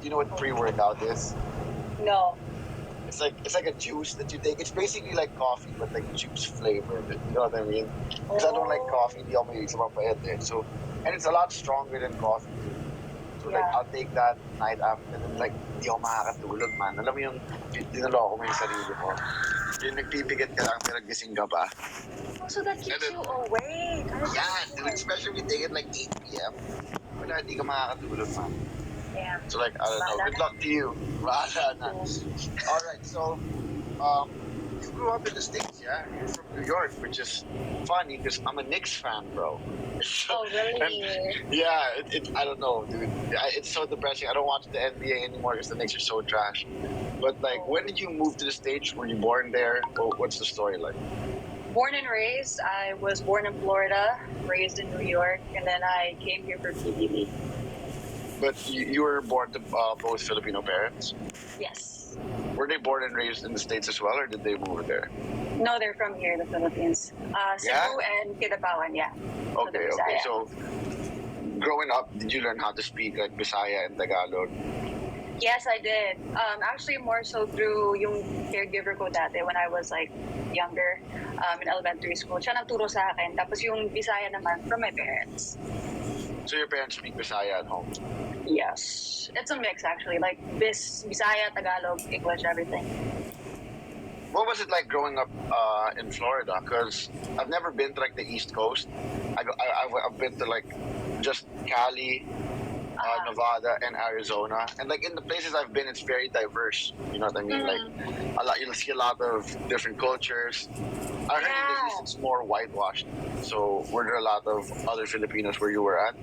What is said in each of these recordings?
you know what pre-workout is? No. It's like a juice that you take. It's basically like coffee, but like juice flavored. You know what I mean? Because I don't like coffee. Hindi ako mahilig sa mapait eh. So, and it's a lot stronger than coffee. So like, I'll take that night after. And like, hindi ako makakatulog, man. Alam mo yung dinaloko mo yung sarili mo. Yung nagpipigat ka lang, pero gising ka pa. Oh, so that keeps you awake. Yeah, dude. Especially if you take it like 8 p.m. Wala, hindi ka makakatulog, man. Damn. So like, I don't know. Good luck to you. All right, so you grew up in the States, yeah? You're from New York, which is funny because I'm a Knicks fan, bro. Oh, really? Yeah, I don't know, dude. It's so depressing. I don't watch the NBA anymore because the Knicks are so trash. But like, when did you move to the States? Were you born there? Or what's the story like? Born and raised. I was born in Florida, raised in New York, and then I came here for PBB. But you were born to both Filipino parents? Yes. Were they born and raised in the States as well, or did they move there? No, they're from here, the Philippines. Cebu and Kinabalan, yeah. Okay. So, growing up, did you learn how to speak like Bisaya and Tagalog? Yes, I did. Actually, more so through yung caregiver ko dati when I was like younger, in elementary school. Siya nagturo sa akin. Tapos yung Bisaya naman from my parents. So your parents speak Bisaya at home? Yes. It's a mix actually. Like Bisaya, Tagalog, English, everything. What was it like growing up in Florida? Because I've never been to like the East Coast. I've been to like just Cali, Nevada, and Arizona. And like in the places I've been, it's very diverse. You know what I mean? Like you'll see a lot of different cultures. I heard in the East it's more whitewashed. So were there a lot of other Filipinos where you were at?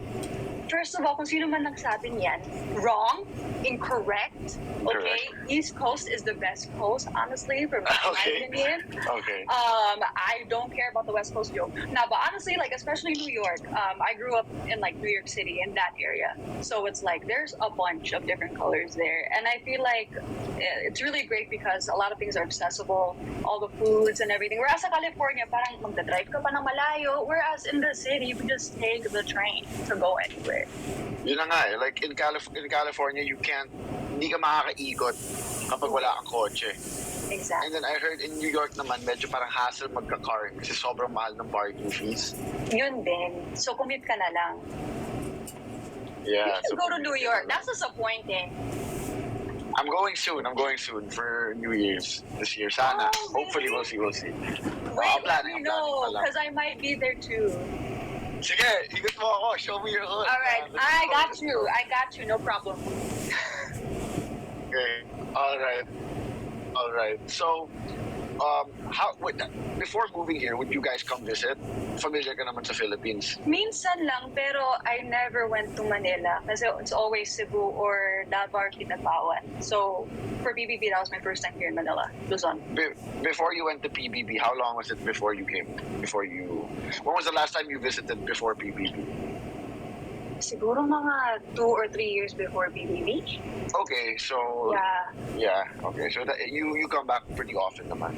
First of all, kung sino man nagsabi niyan, wrong, incorrect, okay? East Coast is the best coast, honestly, from my opinion. Okay. I don't care about the West Coast joke. Now, but honestly, like, especially New York, I grew up in, like, New York City, in that area. So it's like, there's a bunch of different colors there. And I feel like it's really great because a lot of things are accessible, all the foods and everything. Whereas sa California, parang magdadrive ka pa ng malayo. Whereas in the city, you can just take the train to go anywhere. Yun na nga eh. Like in California, you can't, hindi ka makakaikot kapag wala kang kotse. Exactly. And then I heard in New York naman, medyo parang hassle magka-car kasi sobrang mahal ng parking fees. Yun din. So commute ka na lang. Yeah. You should go to New York. That's disappointing. I'm going soon for New Year's this year. Sana. Hopefully, we'll see. Wait, let me know, because I might be there too. Sige, ikot mo ako. Show me your hood. Alright, I got you. No problem. Okay, alright. So, before moving here, would you guys come visit? Familiar ka naman sa Philippines. Minsan lang, pero I never went to Manila kasi it's always Cebu or Davao, Kinabalan. So, for PBB, that was my first time here in Manila, Luzon. Before you went to PBB, how long was it before you came? When was the last time you visited before PBB? Siguro mga 2 or 3 years before PBB. Okay, so yeah. Okay, so you come back pretty often, naman.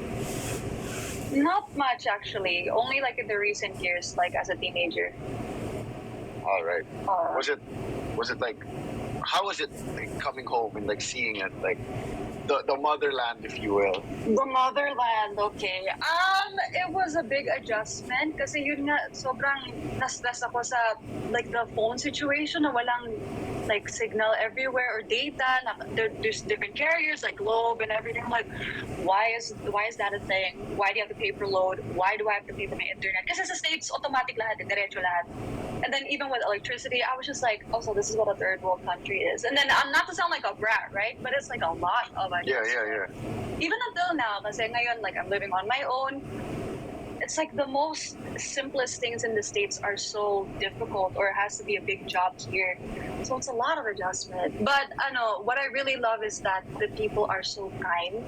Not much actually. Only like in the recent years, like as a teenager. All right. Was it like? How was it like, coming home and like seeing it like? The motherland, if you will. The motherland, okay. It was a big adjustment kasi yun nga, sobrang nas-nas ako sa like the phone situation na walang like signal everywhere or data. There's different carriers like Globe and everything. I'm like, why is that a thing? Why do you have to pay per load? Why do I have to pay for my internet? Kasi sa States, automatic lahat, diretso lahat. And then even with electricity, I was just like, oh, so this is what a third world country is. And then not to sound like a brat, right? But it's like a lot of adjustment. Yeah. Even until now, kasi ngayon, like I'm living on my own, it's like the most simplest things in the States are so difficult or it has to be a big job here. So it's a lot of adjustment. But what I really love is that the people are so kind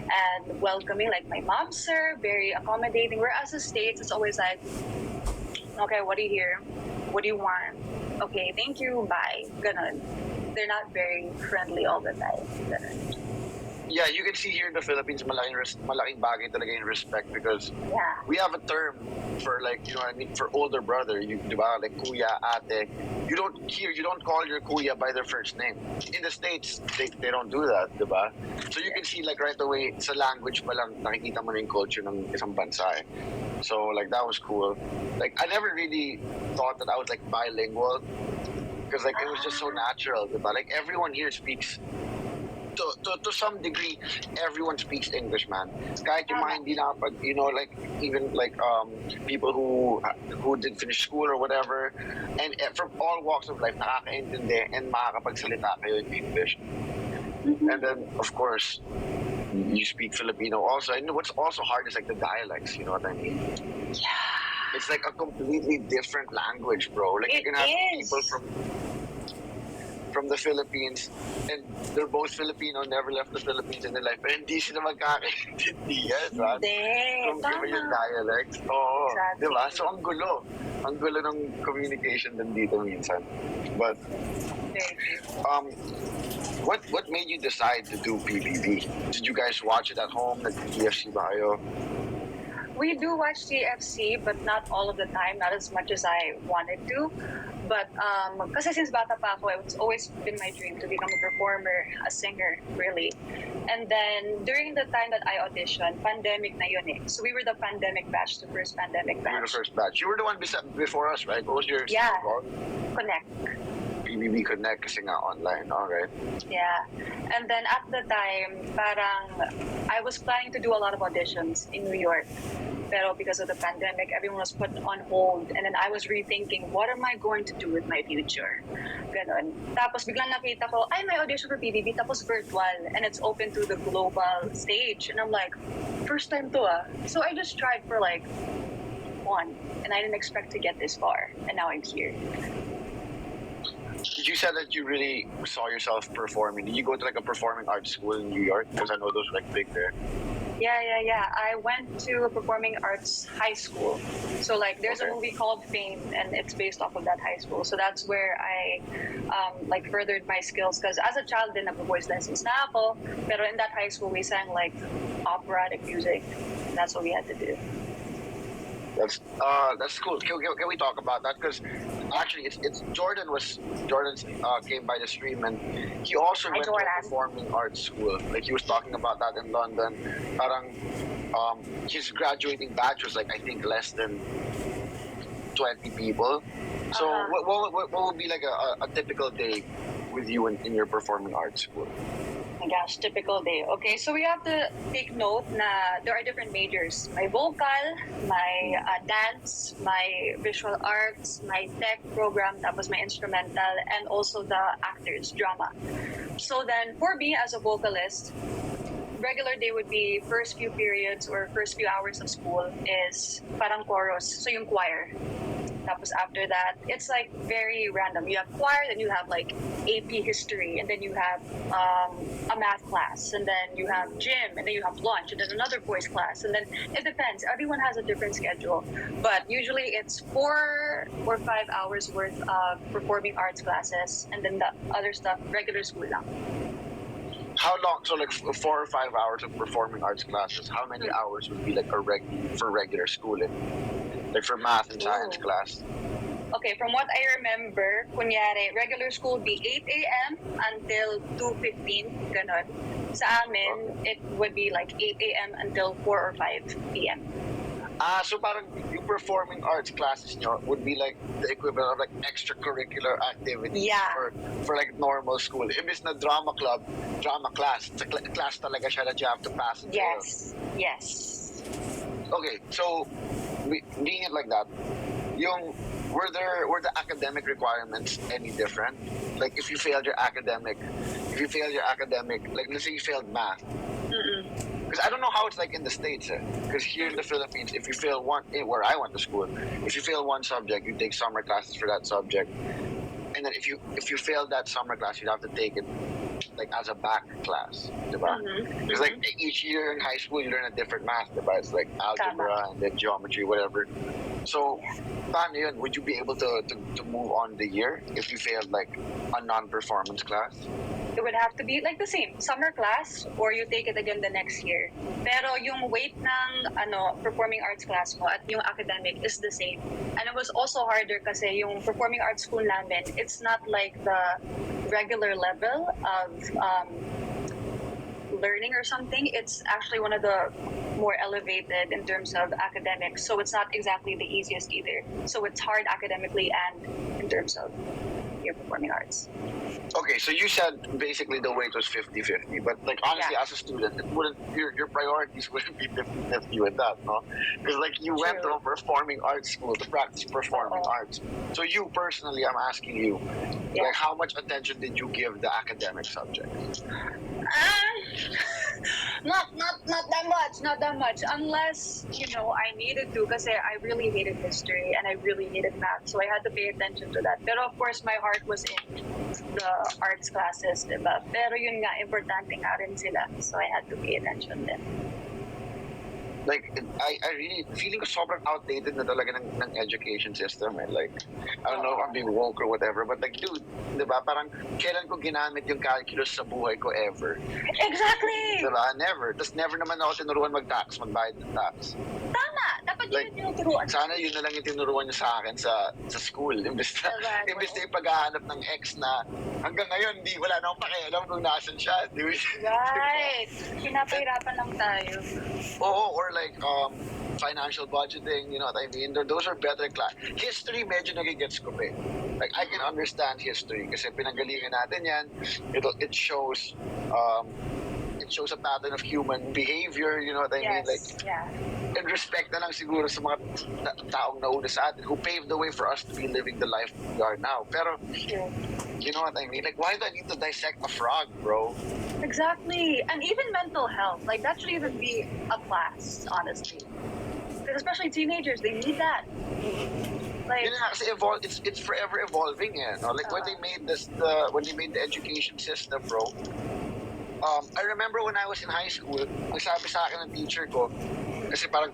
and welcoming. Like my mom, sir, very accommodating. Whereas the States, it's always like, okay, what do you hear? What do you want? Okay, thank you, bye. Ganon. They're not very friendly all the time. Ganon. yeah, you can see here in the Philippines, malaking bagay talaga yung respect because Yeah. we have a term for like, you know what I mean, for older brother, you diba, like kuya, ate. You don't call your kuya by their first name. In the States, they don't do that, diba? So you can see like right away sa language pa lang nakikita mo na yung culture ng isang bansa. Eh. So like that was cool. Like I never really thought that I was like bilingual because like it was just so natural, diba? Like everyone here speaks to some degree, everyone speaks English, man. Kahit yung mga hindi nakapag, you know, like even like people who did finish school or whatever, and from all walks of life, nakakaintindi and makakapagsalita kayo in English. And then, of course, you speak Filipino also. And what's also hard is like the dialects. You know what I mean? Yeah. It's like a completely different language, bro. Like you can have people from the Philippines, and they're both Filipino, never left the Philippines in their life, pero hindi sila magkakaintindihan, right? Kung iba yung dialect. Oo, Exactly. di ba? So, ang gulo. Ang gulo ng communication din dito minsan. But, what made you decide to do PBB? Did you guys watch it at home? Nag-TFC ba kayo? We do watch TFC, but not all of the time, not as much as I wanted to. But kasi since bata pa ako, it's always been my dream to become a performer, a singer, really. And then during the time that I auditioned, pandemic na yun eh. So we were the pandemic batch, the first pandemic batch. You were the first batch. You were the one before us, right? What was your Connect. PBB Connect kasi nga online, alright. Yeah. And then at the time, parang I was planning to do a lot of auditions in New York. Pero because of the pandemic, everyone was put on hold. And then I was rethinking, what am I going to do with my future? Ganon. Tapos biglang nakita ko, ay, may audition for PBB, tapos virtual. And it's open to the global stage. And I'm like, first time to ah. So I just tried for like one. And I didn't expect to get this far. And now I'm here. You said that you really saw yourself performing. Did you go to like a performing arts school in New York? Because I know those are like big there. Yeah. I went to a performing arts high school. So like there's a movie called Fame and it's based off of that high school. So that's where I like furthered my skills because as a child din nag-voice lessons na ako. Pero in that high school we sang like operatic music. That's what we had to do. That's cool. Can we talk about that? Because actually, it's Jordan came by the stream and he also went to a performing arts school. Like he was talking about that in London. Parang his graduating batch was like I think less than 20 people. So what would be like a typical day with you in your performing arts school? Oh my gosh, typical day. Okay, so we have to take note na there are different majors. My vocal, my dance, my visual arts, my tech program, tapos my instrumental, and also the actors, drama. So then, for me as a vocalist, regular day would be first few periods or first few hours of school is parang chorus, so yung choir. Tapos after that, it's like very random. You have choir, then you have like AP history, and then you have a math class, and then you have gym, and then you have lunch, and then another voice class, and then it depends. Everyone has a different schedule, but usually it's 4 or 5 hours worth of performing arts classes, and then the other stuff, regular school lang. How long? So like 4 or 5 hours of performing arts classes. How many hours would be like for regular schooling? Like for math and science class. Okay, from what I remember, kunyari, regular school would be 8 a.m. until 2:15, ganon. Sa amin, it would be like 8 a.m. until 4 or 5 p.m. So parang yung performing arts classes nyo would be like the equivalent of like extracurricular activities for like normal school. Imbis na drama club, drama class. It's a class talaga siya that you have to pass. Yes. Okay, so being it like that, were the academic requirements any different? Like if you failed your academic, like let's say you failed math. Because I don't know how it's like in the States. Because here in the Philippines, if you fail where I went to school, if you fail one subject, you take summer classes for that subject. And then if you failed that summer class, you'd have to take it like as a back class, diba? Because like each year in high school, you learn a different math, diba? It's like algebra and then geometry, whatever. So, paano yun? Would you be able to move on the year if you failed like a non-performance class? it would have to be like the same, summer class, or you take it again the next year. Pero yung weight ng performing arts class mo at yung academic is the same. And it was also harder kasi yung performing arts school namin, it's not like the regular level of learning or something. It's actually one of the more elevated in terms of academics, so it's not exactly the easiest either. So it's hard academically and in terms of your performing arts. Okay, so you said basically the weight was 50-50, but like honestly, Yeah. as a student, it wouldn't your priorities wouldn't be 50-50 with that, no? Because like you went to True. a performing arts school to practice performing Oo. arts. So you personally, I'm asking you, Yeah. like how much attention did you give the academic subjects? Not that much. Unless, I needed to kasi I really hated history and I really hated math. So I had to pay attention to that. Pero of course, my heart was in the arts classes, diba? Pero yun nga, importante nga rin sila. So I had to pay attention then. Like I really feeling ko sobrang outdated na talaga ng education system, eh. Like I don't know if I'm being woke or whatever, but like dude, 'di ba? Parang kailan ko ginamit yung calculus sa buhay ko ever? Exactly! Diba? Never. Tapos never naman ako tinuruan magbayad ng tax. Tama! Dapat Like, yun yung tinuruan. Sana yun na lang yung tinuruan niya sa akin sa school. Imbes na yung paghahanap ng ex na hanggang ngayon, wala na akong pakialam kung nasan siya. Right! Pinapahirapan lang tayo. Oo, or like financial budgeting, you know what I mean? Those are better class. History, medyo nagigets ko pa eh. Like, I can understand history kasi pinanggalingan natin yan. It shows a pattern of human behavior, you know what I mean? Like, yeah. and respect na lang siguro sa mga taong nauna sa atin who paved the way for us to be living the life we are now. Pero, True. you know what I mean? Like, why do I need to dissect a frog, bro? Exactly. And even mental health. Like, that should even be a class, honestly. Because especially teenagers, they need that. Like, Yun nga, kasi it's forever evolving, eh. No? Like, when they made the education system, bro, I remember when I was in high school, ang sabi sa akin ng teacher ko, kasi parang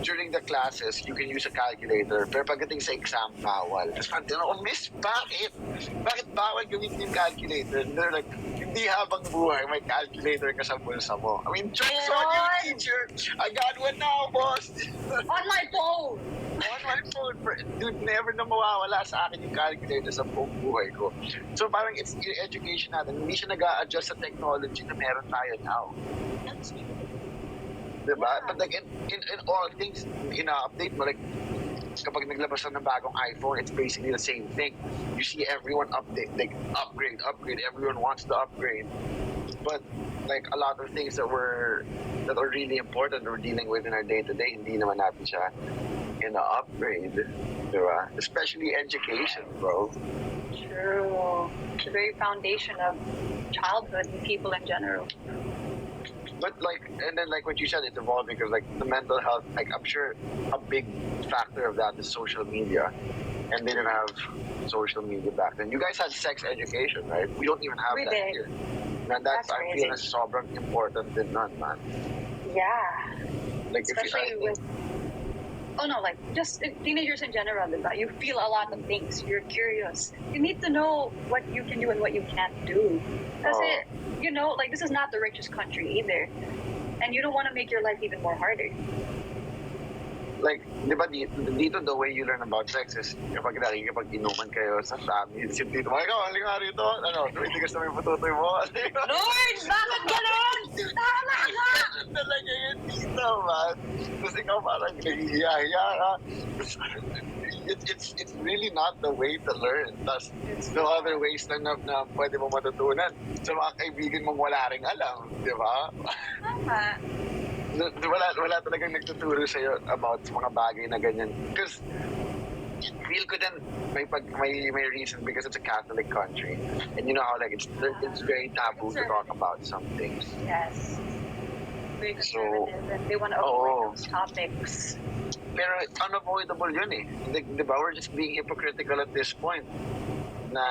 during the classes, you can use a calculator. Pero pagdating sa exam, bawal. Tapos parang tinanong ko, Miss, bakit? Bakit bawal gamitin yung calculator? And they're like, hindi habang buhay, may calculator ka sa bulsa mo. I mean, jokes on you, teacher! I got one now, boss! on my phone! On my phone, dude, never na mawawala sa akin yung calculator sa buong buhay ko. So parang it's yung education natin, hindi siya nag-a-adjust sa technology na meron tayo now. That's true. Diba? Yeah. But like in all things, ina-update mo, like kapag naglabas na ng bagong iPhone, it's basically the same thing. You see everyone update, like upgrade, everyone wants to upgrade. But like a lot of things that are really important that we're dealing with in our day-to-day, hindi naman natin siya upgrade, diba? Especially education, bro. True. It's the very foundation of childhood and people in general. But like, and then like what you said, it's evolving because like the mental health, like I'm sure a big factor of that is social media, and they didn't have social media back then. You guys had sex education, right? We don't even have We that did. here. And that's I feel crazy. is sobrang important than none, man. Yeah. Like Especially with like just teenagers in general, diba? You feel a lot of things. You're curious. You need to know what you can do and what you can't do. Because like this is not the richest country either, and you don't want to make your life even more harder. like, di ba dito the way you learn about sex is kapag nakikipag-inuman kayo sa family, si tito, ikaw, halika nga rito, tumitigas na may patutoy mo. Lord, bakit ganon? Tama nga! Talaga yun, tito, man. Tapos ikaw parang nahihiya-hiya ka. It's really not the way to learn. Tapos, no other ways na pwede mo matutunan. Sa mga kaibigan mong wala ring alam, di ba? Tama. Wala talagang nagtuturo sa'yo about mga bagay na ganyan. Because, feel ko din may reason because it's a Catholic country. And you know how like it's very taboo to talk about some things. Yes. Very conservative and they want to avoid those topics. Pero unavoidable yun eh. Di ba? We're just being hypocritical at this point. Na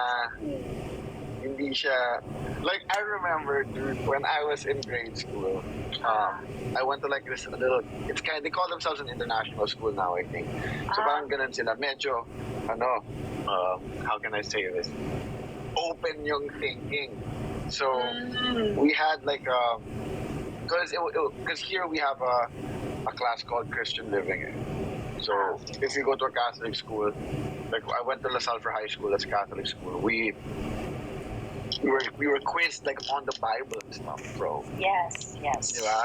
hindi siya... Like, I remember, dude, when I was in grade school, I went to like this little... they call themselves an international school now, I think. So parang ganun sila. Medyo, how can I say this? open yung thinking. So Mm. we had like because here we have a class called Christian Living. So if you go to a Catholic school, like I went to La Salle for high school, that's a Catholic school. We were quizzed like on the Bible and stuff, bro. Yes. Diba?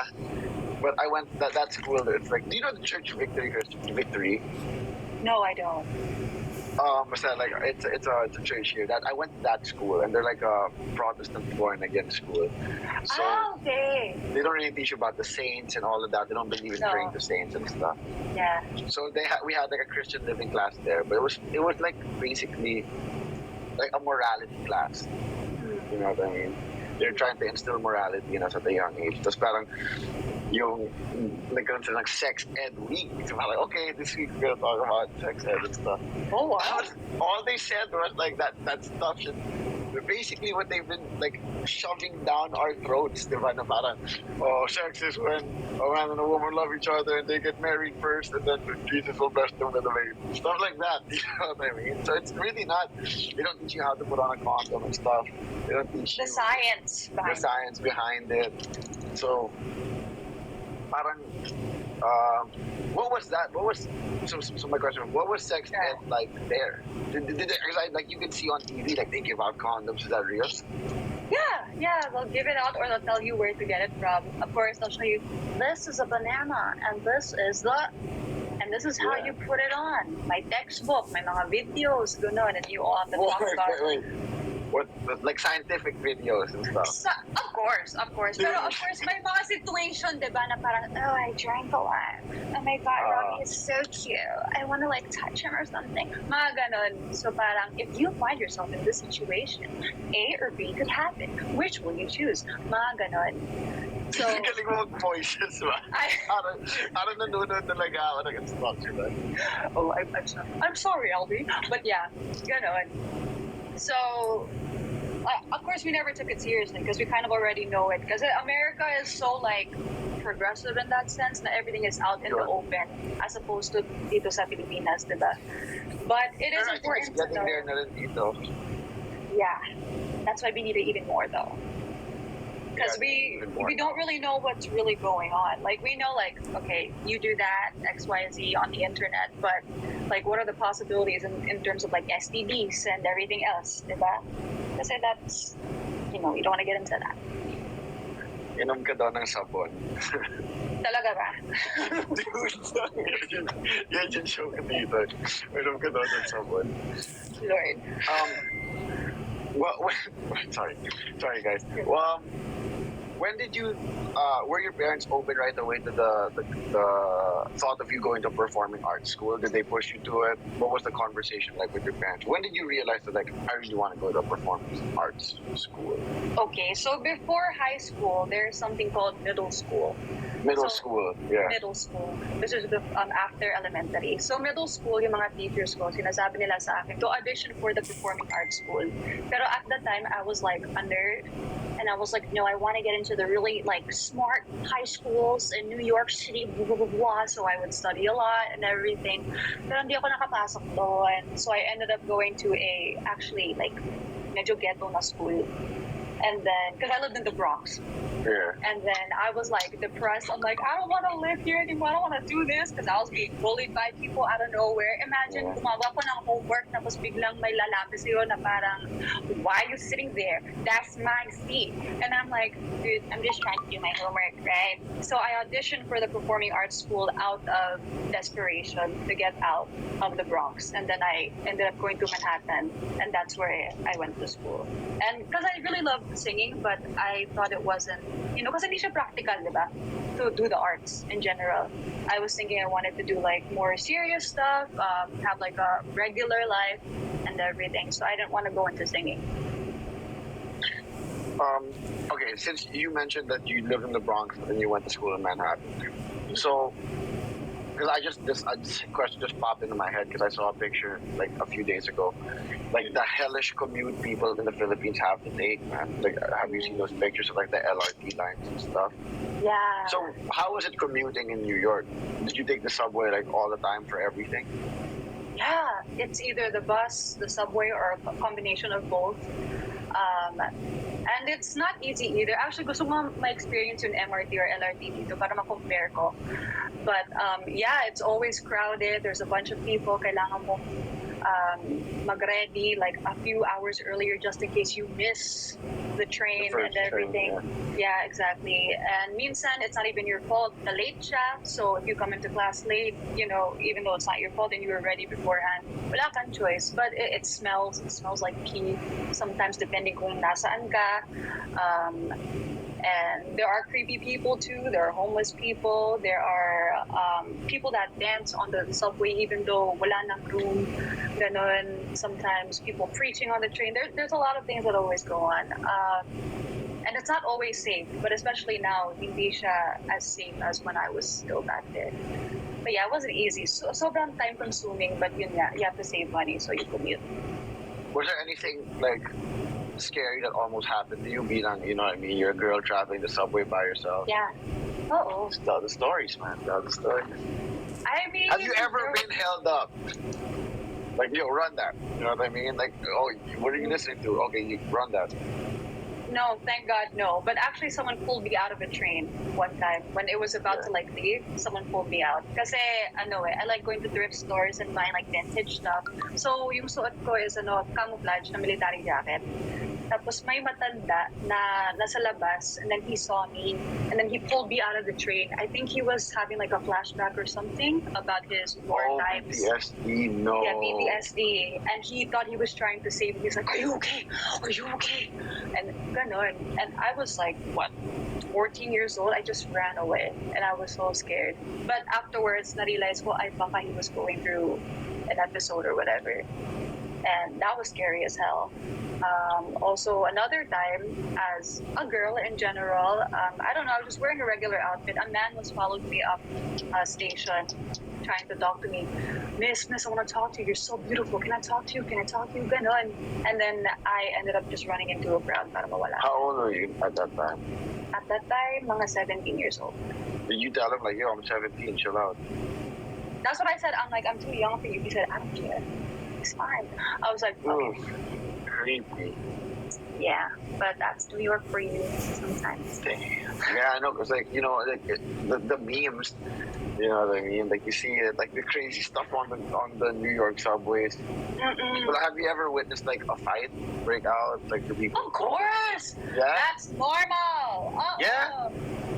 But I went that school. It's like, do you know the church Victory? No, I don't. Basta like it's a church here. That I went to that school, and they're like a Protestant born again school. So Okay. they don't really teach you about the saints and all of that. They don't believe in No. praying to saints and stuff. Yeah. So we had like a Christian living class there, but it was like basically like a morality class. You know what I mean? They're trying to instill morality in us at a young age. Tapos parang yung nagkaroon sila ng sex ed week. So I'm like, okay, this week we're gonna talk about sex ed and stuff. Oh wow. All they said was like that stuff should basically what they've been like shoving down our throats, diba? Na parang, oh, sex is when a man and a woman love each other and they get married first, and then Jesus will bless them with a baby. Stuff like that. You know what I mean? So it's really not. They don't teach you how to put on a condom and stuff. They don't teach The you science behind it. So parang what was that? So my question? What was sex ed like there? Like you can see on TV, like they give out condoms. Is that real? Yeah, they'll give it out or they'll tell you where to get it from. Of course, they'll show you, this is a banana and this is how you put it on. My textbook, my mga videos, gano'n, and you all have to talk about Wait. What, like scientific videos and stuff? Of course. Pero of course, may mga situation, diba, na parang, oh, I drank a lot. Oh my God, Robbie is so cute. I want to like touch him or something. Mga ganon. So parang, if you find yourself in this situation, A or B could happen. Which will you choose? Mga ganon. So, galing mo mag-voices ba? Parang nanonood talaga ako ng instruction. Oh, I'm sorry, Albie. But yeah, ganon. So, of course, we never took it seriously because we kind of already know it. Because America is so like progressive in that sense that everything is out in the open as opposed to dito sa Pilipinas, diba? But it is important to know. There na rin dito. Yeah, that's why we need it even more though. Because we don't really know what's really going on. Like we know, like, okay, you do that X, Y, Z on the internet, but like, what are the possibilities in terms of like STDs and everything else? Diba? Kasi that's, you don't want to get into that. Inom ka daw ng sabon. Talaga ba? Dude, yan yung show ka dito. Inom ka daw ng sabon. Lord. Sorry guys. When did you were your parents open right away to the thought of you going to performing arts school? Did they push you to it? What was the conversation like with your parents? When did you realize that like I really want to go to a performing arts school? Okay, so before high school, there's something called middle school. Middle school, yeah. Middle school. This is after elementary. So middle school, yung mga teachers ko, sinasabi nila sa akin to audition for the performing arts school. Pero at that time, I was like a nerd. And I was like, no, I want to get into the really like smart high schools in New York City, blah, blah, blah. So I would study a lot and everything. Pero hindi ako nakapasok doon. So I ended up going to actually like medyo ghetto na school. And then, because I lived in the Bronx. Yeah. And then I was like depressed. I'm like, I don't want to live here anymore. I don't want to do this because I was being bullied by people out of nowhere. Imagine, gumawa ko ng homework tapos biglang may lalapis sa'yo na parang, why are you sitting there? That's my seat. And I'm like, dude, I'm just trying to do my homework, right? So I auditioned for the performing arts school out of desperation to get out of the Bronx. And then I ended up going to Manhattan. And that's where I went to school. And because I really loved singing, but I thought it wasn't, because hindi siya practical, diba? To do the arts in general. I was thinking I wanted to do like more serious stuff, have like a regular life and everything. So I didn't want to go into singing. Okay, since you mentioned that you lived in the Bronx and you went to school in Manhattan, so because this question just popped into my head because I saw a picture like a few days ago, like the hellish commute people in the Philippines have to take, man. Like, have you seen those pictures of like the LRT lines and stuff? Yeah. So how was it commuting in New York? Did you take the subway like all the time for everything? Yeah, it's either the bus, the subway, or a combination of both. And it's not easy either. Actually, gusto mo ma-experience yung MRT or LRT dito para ma-compare ko. But yeah, it's always crowded. There's a bunch of people. Kailangan mo mag-ready like a few hours earlier just in case you miss the train and everything. Yeah, exactly. And minsan, it's not even your fault. The late siya. So if you come into class late, you know, even though it's not your fault and you were ready beforehand, wala kang choice. But it smells. It smells like pee. Sometimes depending kung nasaan ka. And there are creepy people too. There are homeless people. There are people that dance on the subway even though wala nang room. Ganon. Sometimes people preaching on the train. There's a lot of things that always go on. And it's not always safe, but especially now, hindi siya as safe as when I was still back there. But yeah, it wasn't easy. Sobrang time consuming, but yun nga, you have to save money so you commute. Was there anything like scary that almost happened to you? Being on, you know what I mean? You're a girl traveling the subway by yourself. Yeah. Uh-oh. Just tell the stories, man. Tell the stories. I mean... Have you ever been held up? Like, yo, run that. You know what I mean? Like, oh, what are you listening to? Okay, you run that. No, thank God, no. But actually, someone pulled me out of a train one time when it was about to like leave. Someone pulled me out. Kasi I like going to thrift stores and buying like vintage stuff. So yung suot ko is camouflage na military jacket. Tapos may matanda na nasa labas, and then he saw me, and then he pulled me out of the train. I think he was having like a flashback or something about his war times. PTSD, no. Yeah, PTSD. And he thought he was trying to save me. He's like, are you okay? Are you okay? And ganon. And I was like, what, 14 years old? I just ran away. And I was so scared. But afterwards, na-realize ko, ay baka he was going through an episode or whatever. And that was scary as hell. Also, another time, as a girl in general, I don't know, I was just wearing a regular outfit. A man was following me up a station, trying to talk to me. Miss, I want to talk to you. You're so beautiful. Can I talk to you? Can I talk to you? Ganon. And then I ended up just running into a crowd para mawala. How old were you at that time? At that time, mga 17 years old. Did you tell him, like, yo, I'm 17, chill out? That's what I said. I'm like, I'm too young for you. He said, I don't care. It's fine. I was like, okay. Creepy. Yeah, but that's New York for you sometimes. Damn. Yeah, I know, because, like, you know, like, the memes, you know what I mean? Like, you see it, like, the crazy stuff on the New York subways. But have you ever witnessed, like, a fight break out? Like, the people... Of course! Yeah? That's normal! Yeah?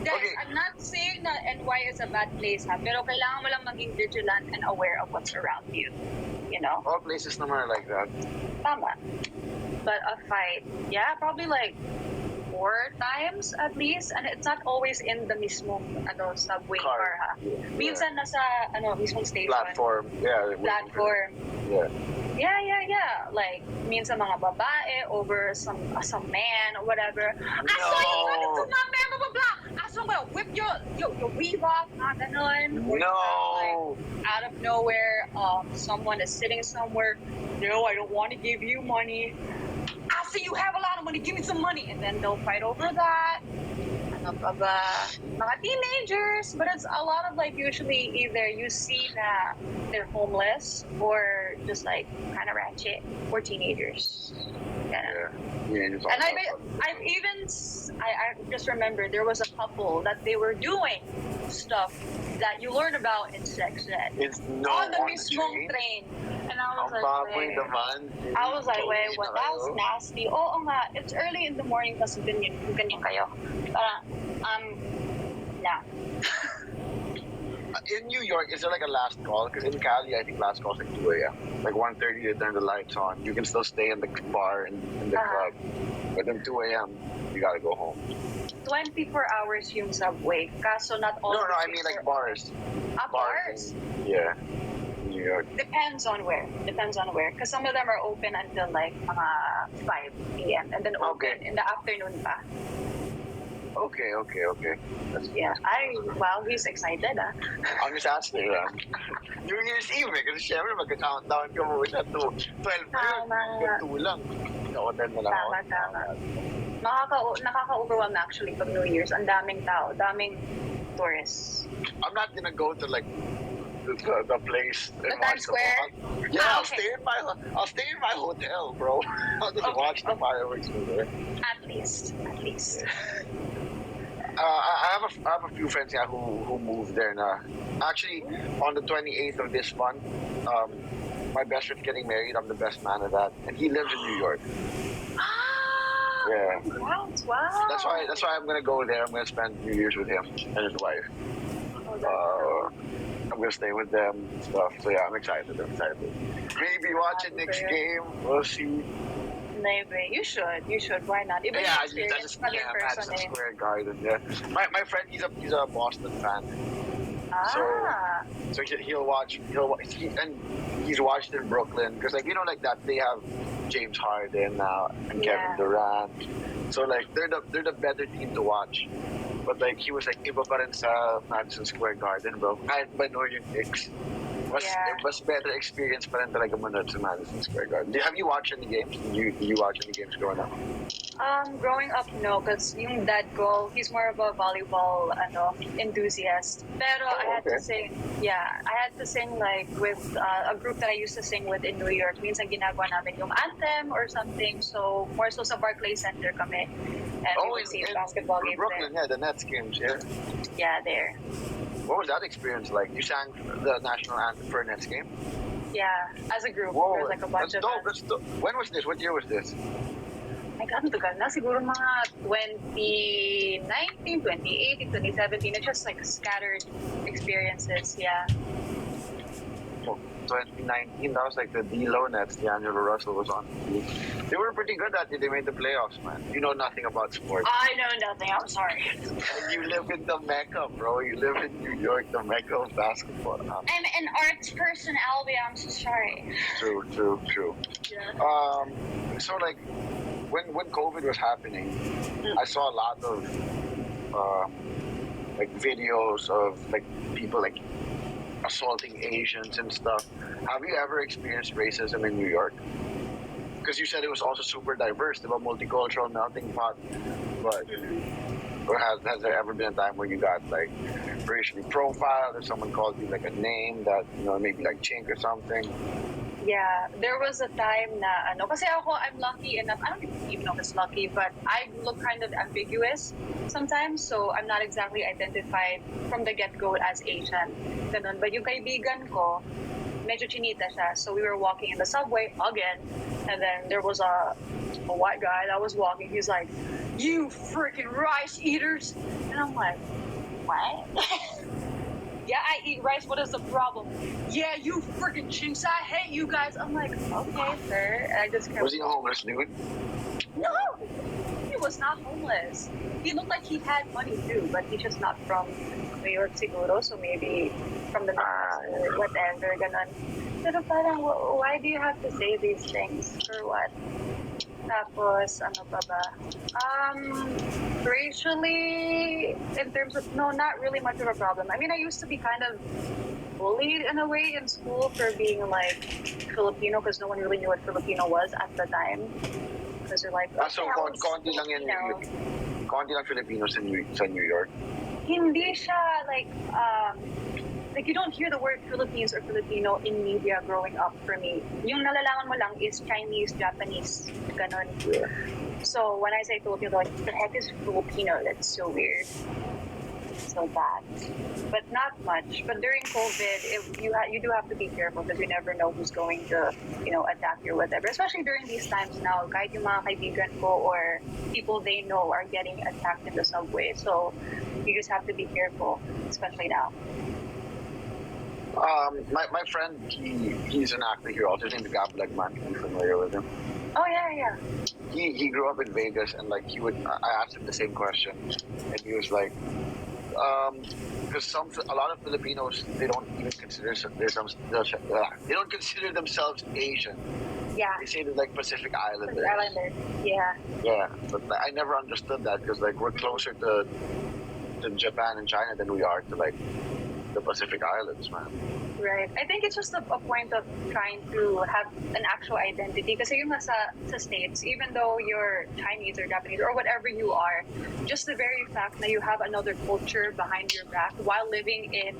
Guys, Okay. I'm not saying that NY is a bad place, ha? Pero kailangan mo lang maging vigilant and aware of what's around you. You know? All places naman are like that. Tama. But a fight, yeah, probably like 4 times at least, and it's not always in the mismong subway car, ha. Minsan nasa mismong station. Platform, yeah. Platform. Yeah. Yeah. Like minsan mga babae over some man or whatever. I saw you talking to my man, blah blah blah. I saw you whip your weave off, ganon. No. Like, out of nowhere, someone is sitting somewhere. No, I don't want to give you money. I see you have a lot of money. Give me some money, and then they'll fight over that. Mga teenagers, but it's a lot of like usually either you see that they're homeless or just like kind of ratchet or teenagers. Yeah. And I just remember there was a couple that they were doing stuff that you learn about in sex ed. It's no on the on mismong the train. And I was like, what, that was nasty. Oo nga, it's early in the morning kasi ganyan kayo. Parang, nah. In New York, is there like a last call? Because in Cali, I think last call is like 2 a.m. Like 1:30, they turn the lights on. You can still stay in the bar and in the club. But then 2 a.m., you gotta go home. 24 hours yung subway. Kaso not all. No, I mean like bars. Bars? Yeah. New York. Depends on where. Because some of them are open until like 5 p.m. and then open in the afternoon pa. Okay. Yeah. Wow, he's excited, ah. I'm just asking you. New Year's Eve, kasi syempre magka-countdown ka mo siya to 12 Tama. 2 lang. Hotel na lang ako. Tama. Nakaka-overwhelm actually pag New Year's. Ang daming tao, daming tourists. I'm not gonna go to like the place and The watch Times Square? Yeah, Ah, I'll okay. stay in my hotel, bro. I'll just Okay, watch the okay. fireworks from there. At least. I have a few friends yeah, who moved there now. Actually, on the 28th of this month, my best friend's getting married. I'm the best man of that, and he lives in New York. Ah, Yeah. wow. That's why I'm gonna go there. I'm gonna spend New Year's with him and his wife. Oh, that's I'm gonna stay with them and stuff. So yeah, I'm excited. Maybe watch a Knicks game. We'll see. maybe. You should. Why not? Even Yeah, experience just pag in Madison person eh. Square Garden. Yeah, my friend he's a Boston fan. Ah. So he'll watch. He's watched in Brooklyn because like like that they have James Harden now and Yeah. Kevin Durant. So like they're the better team to watch. But like he was like iba pa rin sa Madison Square Garden, bro. Kahit ba no yung Knicks. Yeah. Mas better experience pa rin talaga manood sa Madison Square Garden. Have you watched any games? You watch any games growing up? Growing up, no, because yung dad ko, he's more of a volleyball enthusiast. Pero I had to sing, I had to sing like with a group that I used to sing with in New York. Minsan ginagawa namin yung anthem or something. So more so sa Barclays Center kami. And we would see basketball games Brooklyn, there. yeah, the Nets games, yeah. Yeah, there. What was that experience like? You sang the national anthem for a Nets game? Yeah, as a group. Whoa, There's like a bunch that's of dope. us. That's dope. When was this? What year was this? Ay, gaano tagal na? Siguro mga 2019, 2018, 2017. It's just like scattered experiences, yeah. 2019, that was like the D-Lo Nets. D'Angelo Russell was on. They were pretty good that year. They made the playoffs, man. You know nothing about sports. I know nothing. I'm sorry. And you live in the Mecca, bro. You live in New York, the Mecca of basketball. I'm an arts person, Albie. I'm so sorry. True. Yeah. So like, when COVID was happening, I saw a lot of like videos of like people like assaulting Asians and stuff. Have you ever experienced racism in New York? Because you said it was also super diverse, the multicultural melting pot. But has there ever been a time where you got like racially profiled or someone called you like a name that maybe like chink or something? Yeah, there was a time na kasi I'm lucky enough. I don't even know if it's lucky, but I look kind of ambiguous sometimes, so I'm not exactly identified from the get-go as Asian. Ganun. But yung kaibigan ko, medyo chinita siya. So we were walking in the subway again, and then there was a white guy that was walking. He's like, "You freaking rice eaters!" And I'm like, "What?" Yeah, I eat rice. What is the problem? Yeah, you freaking chinks. I hate you guys. I'm like, okay, sir. And I just kept. Was he a homeless dude? No, he was not homeless. He looked like he had money too, but he's just not from New York siguro. So maybe from the Midwest or whatever. Ganon. Pero parang, why do you have to say these things? For what? Tapos, ano pa ba? Racially, in terms of, no, not really much of a problem. I mean, I used to be kind of bullied in a way in school for being like Filipino because no one really knew what Filipino was at the time. Because they're like, so konti lang yan. Konti lang Filipinos sa New York. Hindi siya like you don't hear the word Philippines or Filipino in media growing up for me. Yung nalalaman mo lang is Chinese, Japanese, ganon. Yeah. So when I say Filipino, like, the heck is Filipino? That's so weird. So bad. But not much. But during COVID, you do have to be careful because you never know who's going to, attack you or whatever. Especially during these times now, kahit yung mga kaibigan ko or people they know are getting attacked in the subway. So you just have to be careful, especially now. My friend, he's an actor here also. His name is Gablag. Are you familiar with him? Oh yeah. He grew up in Vegas, and like I asked him the same question, and he was like, because a lot of Filipinos they don't even consider they don't consider themselves Asian. Yeah. They say they're like Pacific Islanders. Yeah. Yeah, but I never understood that because like we're closer to Japan and China than we are to like the Pacific Islands, man. Right. I think it's just a point of trying to have an actual identity. Kasi yung sa States, even though you're Chinese or Japanese or whatever you are, just the very fact that you have another culture behind your back while living in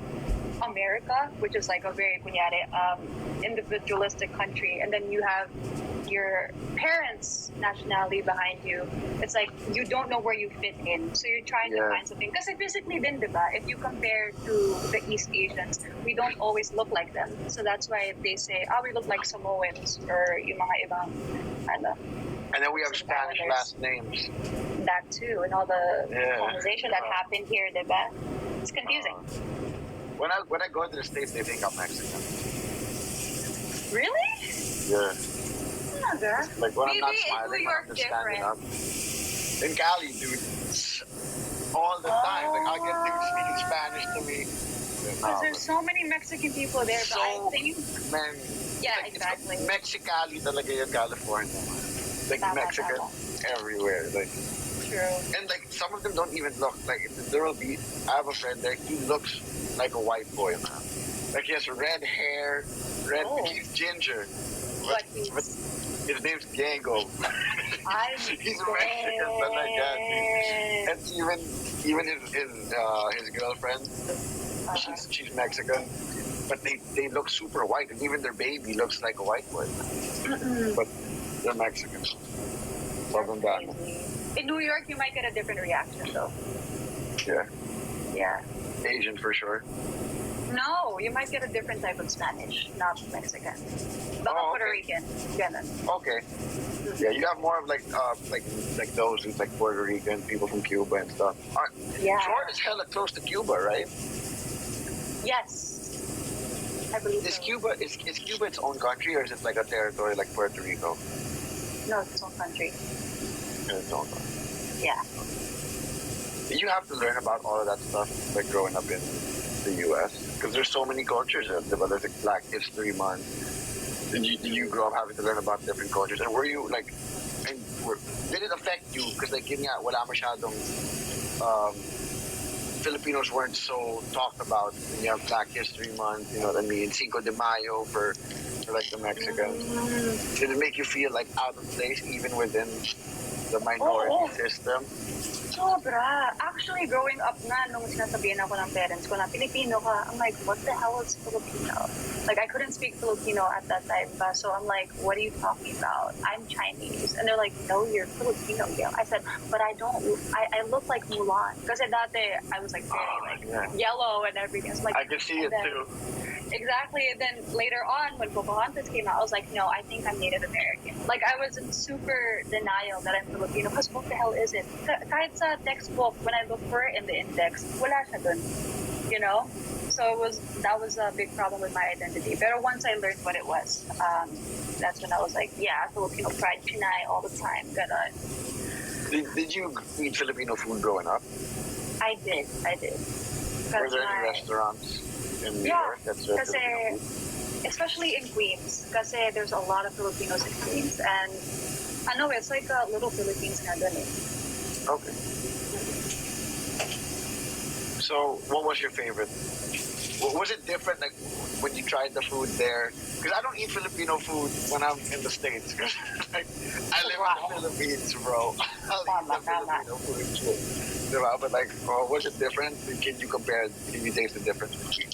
America, which is like a very kunyari, individualistic country, and then you have your parents' nationality behind you, it's like you don't know where you fit in. So you're trying to find something. Because physically din, diba, if you compare to the East Asians, we don't always look like them. So that's why they say, we look like Samoans or yung mga ibang, ano. And then we have Spanish last names. That too, and all the colonization that happened here, diba? It's confusing. When I go to the States, they think I'm Mexican. Really? Yeah. Like when Maybe I'm not smiling, when I'm just standing up. In Cali, dude, all the time. Like I get dudes speaking Spanish to me. Because there's so many Mexican people there, but I think... Man, yeah, exactly. Mexicali talaga yung California. Like Mexican everywhere. Like true. And like some of them don't even look like. There will be. I have a friend there. He looks like a white boy, man. Like he has red hair, he's ginger. But his name's Diego. He's Mexican, talaga. And even his girlfriend, she's Mexican. But they look super white, and even their baby looks like a white boy. But they're Mexican. In New York, you might get a different reaction, though. Yeah. Yeah. Asian for sure. No, you might get a different type of Spanish, not Mexican. Baka Puerto Rican. Ganun. Okay. Yeah, you have more of like those who's like Puerto Rican, people from Cuba and stuff. Florida's hella close to Cuba, right? Yes. I believe is so. Cuba its own country, or is it like a territory like Puerto Rico? No, it's its own country. Its own country. Yeah. You have to learn about all of that stuff like growing up in the U.S. because there's so many cultures. There's like Black History Month. Did you grow up having to learn about different cultures? And were you like, did it affect you? Because like yun nga, wala masyadong Filipinos weren't so talked about. And you have Black History Month, you know what I mean? Cinco de Mayo for like the Mexicans. Did it make you feel like out of place even within the minority system? Sobra. Actually, growing up na, nung sinasabihan ako ng parents ko na Filipino ka, I'm like, what the hell is Filipino? Like, I couldn't speak Filipino at that time, but so I'm like, what are you talking about? I'm Chinese. And they're like, no, you're Filipino. Yeah. I said, but I don't, I look like Mulan. Because that day, I was like very yellow and everything. So, like, I can see it too. Exactly. And then later on, when Pocahontas came out, I was like, no, I think I'm Native American. Like, I was in super denial that I'm Filipino. Because what the hell is it? Kahit sa textbook, when I look for it in the index, wala siya dun. You know? So that was a big problem with my identity. But once I learned what it was, that's when I was like, yeah, Filipino pride, Pinay all the time. Did you eat Filipino food growing up? I did. Were there any restaurants in New York that's Filipino food? Especially in Queens, because there's a lot of Filipinos in Queens, and I know it's like a little Philippines na dun eh. Okay. So, what was your favorite? Was it different like when you tried the food there? Because I don't eat Filipino food when I'm in the States. Because like, I live in the Philippines, bro. I'll eat the Filipino food too. But like, was it different? Can you compare? Can you taste the difference between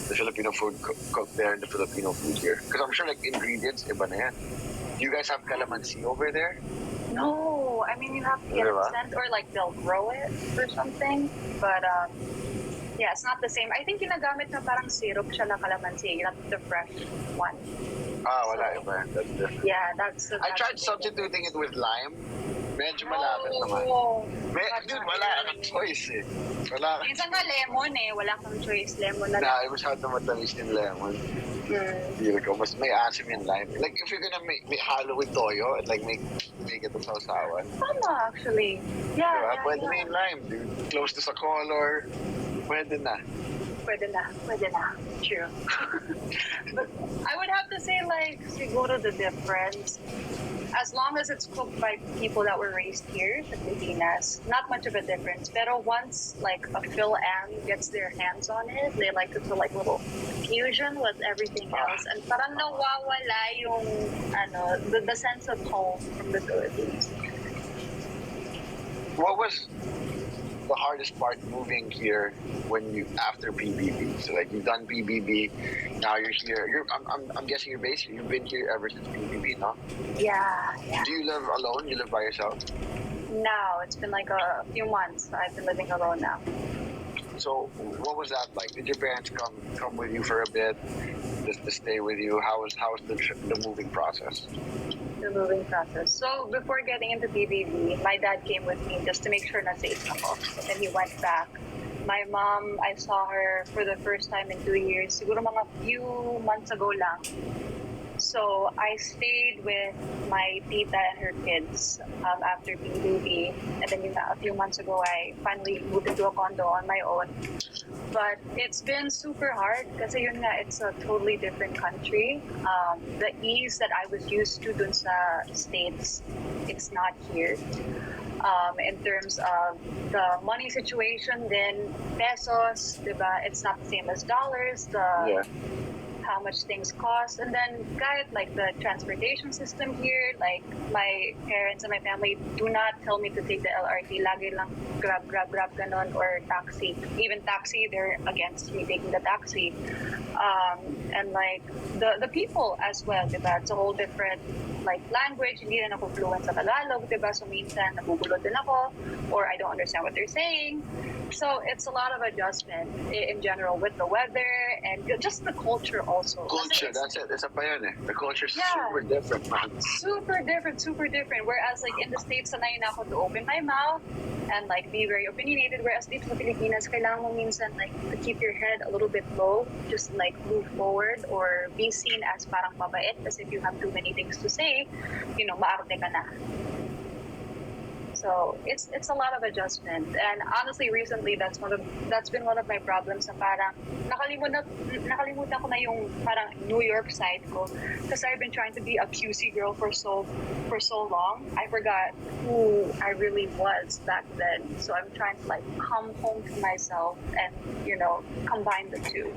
the Filipino food cooked there and the Filipino food here? Because I'm sure like ingredients, iba na yan. Do you guys have calamansi over there? No, I mean you have to get it sent, or like they'll grow it or something. But yeah, it's not the same. I think ginagamit na parang syrup siya na calamansi, not the fresh one. Wala iba. That's different. Yeah, that's I tried substituting it with lime. Medyo malapit naman. Dude, wala kang choice eh. Minsan nga lemon eh. Wala kang choice. Lemon na lang. Nah, masyado matamis yung lemon. Feel ko, mas may asim yung lime. Like, if you're gonna make halo with toyo and like make it a sausawan. Tama, actually. Yeah, pwede na yung lime, dude. Close to sa color. Pwede na. True. But I would have to say, like, siguro the difference, as long as it's cooked by people that were raised here, the Filipinas, not much of a difference. Pero once, like, a Phil-Am gets their hands on it, they like to put, like, little fusion with everything else. And parang nawawala yung, the sense of home from the Philippines. the hardest part moving here when you after PBB? So like you've done PBB, now you're here. I'm guessing you've been here ever since PBB, no? Yeah. Do you live alone? You live by yourself? Now it's been like a few months. I've been living alone now. So what was that like? Did your parents come with you for a bit, just to stay with you? How was the moving process? The moving process. So before getting into PBB, my dad came with me just to make sure na safe ako. And then he went back. My mom, I saw her for the first time in 2 years. Siguro mga few months ago lang. So I stayed with my tita and her kids after PBB. And then a few months ago, I finally moved into a condo on my own. But it's been super hard kasi yun nga, it's a totally different country. The ease that I was used to dun sa States, it's not here. In terms of the money situation, then pesos, diba? It's not the same as dollars. How much things cost, and then kahit like the transportation system here, like my parents and my family do not tell me to take the LRT. Lagi lang grab ganon, or taxi. Even taxi, they're against me taking the taxi. And like the people as well, diba? It's a whole different like language. Hindi rin ako fluent sa Tagalog, diba? So minsan nabubulot din ako, or I don't understand what they're saying. So it's a lot of adjustment in general with the weather and just the culture also. Culture, that's it. It's a pa yun eh. The culture's super different, man. Super different. Whereas like in the States, sanay na ako to open my mouth and like be very opinionated. Whereas dito sa Pilipinas, kailangan mo minsan like to keep your head a little bit low, just like move forward or be seen as parang mabait. Because if you have too many things to say, maarte ka na. So it's a lot of adjustment, and honestly, recently that's been one of my problems. Na parang nakalimutan ko na yung parang New York side ko, because I've been trying to be a QC girl for so long. I forgot who I really was back then. So I'm trying to like come home to myself and combine the two.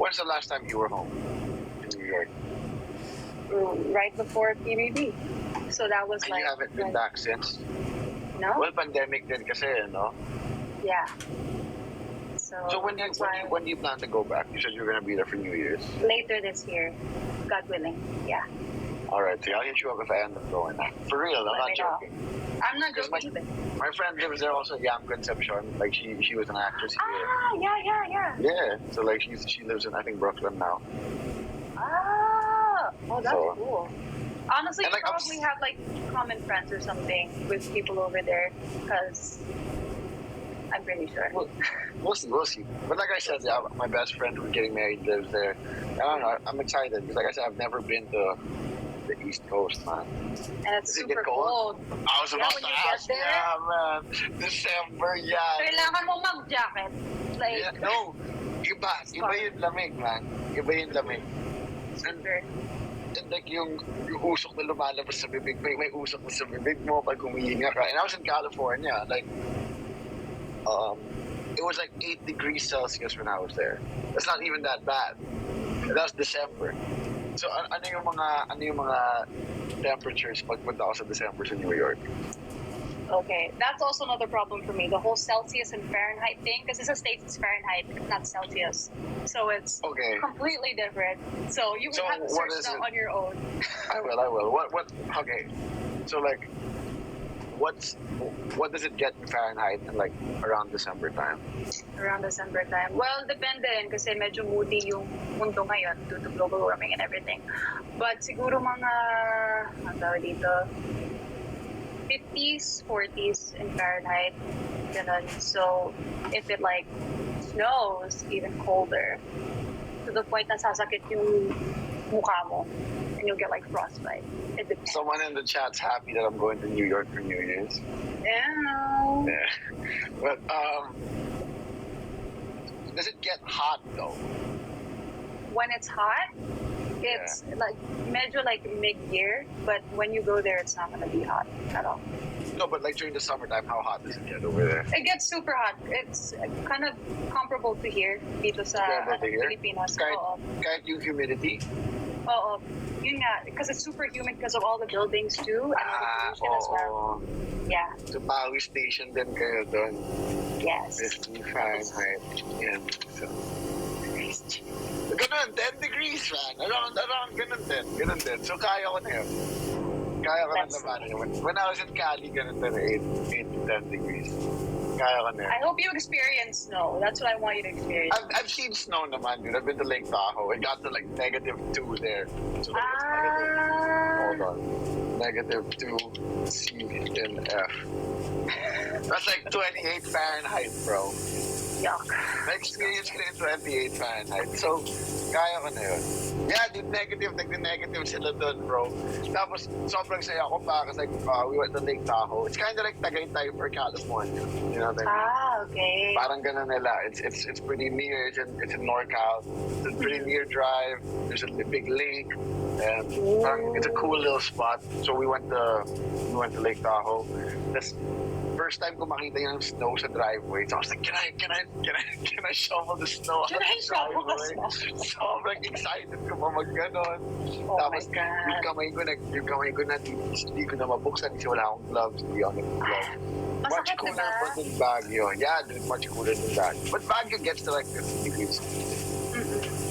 When's the last time you were home in New York? Right before PBB. So that was and you haven't been back since? No. Well, pandemic din kasi, no? Yeah. So when do you plan to go back? You said you were going to be there for New Year's. Later this year, God willing. Yeah. All right, so I'll hit you up if I end up going. For real, I'm not joking. I'm not joking. My friend lives there also, Yam Concepcion. Like she was an actress here. Yeah. Yeah, so like she lives in I think Brooklyn now. Oh, that's cool. Honestly, like, you probably have like common friends or something with people over there, because I'm pretty sure. We'll see. But like I said, my best friend who's getting married lives there. I don't know. I'm excited because, like I said, I've never been to the East Coast, man. And it's super cold. I was about to ask. Yeah, man. December, yeah. Kailangan mo mag-jacket. Like, yeah, no. Iba yung lamig, man. Iba yung lamig. Super. And like yung usok na lumalabas sa bibig, may usok na sa bibig mo pag humihinga ka. And I was in California, like, it was like 8 degrees Celsius when I was there. That's not even that bad. That was December. So ano yung mga temperatures pagpunta ako sa December sa New York? Okay, that's also another problem for me. The whole Celsius and Fahrenheit thing, because it's a States, it's Fahrenheit, it's not Celsius. So it's completely different. So you would have to search that on your own. I will. What? Okay. So like, what does it get in Fahrenheit in like around December time? Around December time. Well, depende rin kasi medyo moody yung mundo ngayon due to global warming and everything. But siguro mga, ang tawag dito, 50s, 40s in Fahrenheit. Ganun. So if it like snows, even colder, to the point na sasakit yung mukha mo and you'll get like frostbite. It depends. Someone in the chat's happy that I'm going to New York for New Year's. Yeah. But does it get hot though? When it's hot, it's like medyo like mid-year, but when you go there, it's not gonna be hot at all. No, but like during the summertime, how hot does it get over there? It gets super hot. It's kind of comparable to here, dito sa Pilipinas. Kahit yung humidity? Oo. Yun nga, because it's super humid because of all the buildings too, and all the pollution as well. Oo. Yeah. So, Pawi Station din kayo doon. Yes. 50 Fahrenheit. Yan. So, ganun, 10 degrees, man. Around, ganun din. So, kaya ko na yun. Kaya ko na That's naman yun. When I was in Cali, ganun din, 8 to 10 degrees. Kaya ko na yun. I hope you experience snow. That's what I want you to experience. I've seen snow naman, dude. I've been to Lake Tahoe. It got to like -2 there. So like, it's hold on. -2 C and F. That's like 28 Fahrenheit, bro. Yuck. Na-experience ko yung 28 Fahrenheit. So, kaya ko na yun. Yeah, dude, nag-negative sila doon, bro. Tapos, sobrang saya ko pa kasi we went to Lake Tahoe. It's kind of like Tagaytay for California. You know what I mean? Okay. Parang ganun nila. It's pretty near. It's in NorCal. It's a pretty near drive. There's a big lake. And parang it's a cool little spot. So we went to Lake Tahoe. This first time ko makita yung snow sa driveway. So I was like, can I shovel the snow? Can I shovel the snow? Sobrang excited ko pa mag-ganon. Oh Tapos, my God. yung kamay ko na, hindi ko na mabuksan kasi wala akong gloves. Hindi ako nag-gloves. Much Masakit, cooler diba? pa than Baguio. Yeah, dude, much cooler than that. But Baguio gets to like 50 degrees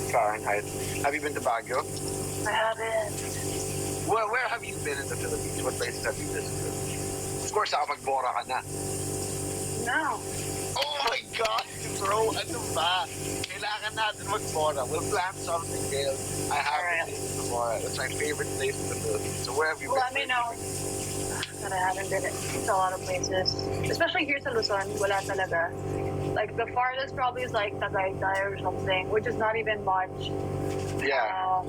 Fahrenheit. Have you been to Baguio? I haven't. Where have you been in the Philippines? What places have you visited? Of course, Magbora ka na. No. Oh my God, bro! Ano ba? Kailangan natin Magbora. We'll plan something, Gail. I haven't been to Magbora. That's my favorite place in the Philippines. So where have you Well, been? let me know. But I haven't been to a lot of places. Especially here sa Luzon, wala talaga. Like, the farthest probably is like Tagaytay or something, which is not even much. Yeah.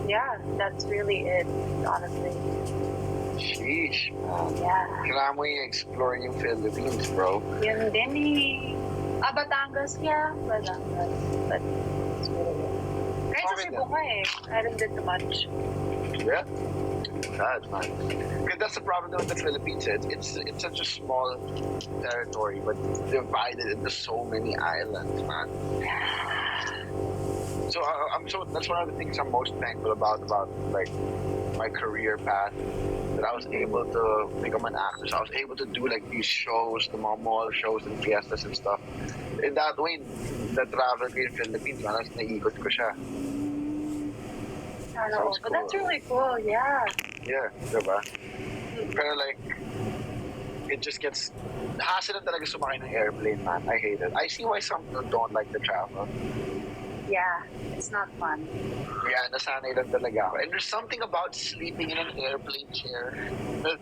Yeah, that's really it, honestly. Sheesh. Yeah. Kailangan mo i-explore yung Philippines, bro. Yun din eh. Batangas, yeah. Batangas. But it's really it. Kahit sa Cebu ka eh. I haven't been to much. Yeah. Sad, man. Because that's the problem with the Philippines. It's such a small territory, but divided into so many islands, man. So that's one of the things I'm most thankful about like my career path, that I was able to become an actor. So I was able to do like these shows, the mall shows and fiestas and stuff. In that way, the travel ko in Philippines, man, naikot ko siya. I know, but that's really cool, yeah. Yeah, diba? Pero like, it just gets, hassle na talaga sumakay ng airplane, man. I hate it. I see why some people don't like to travel. Yeah, it's not fun. Yeah, nasanay lang talaga ako. And there's something about sleeping in an airplane chair. The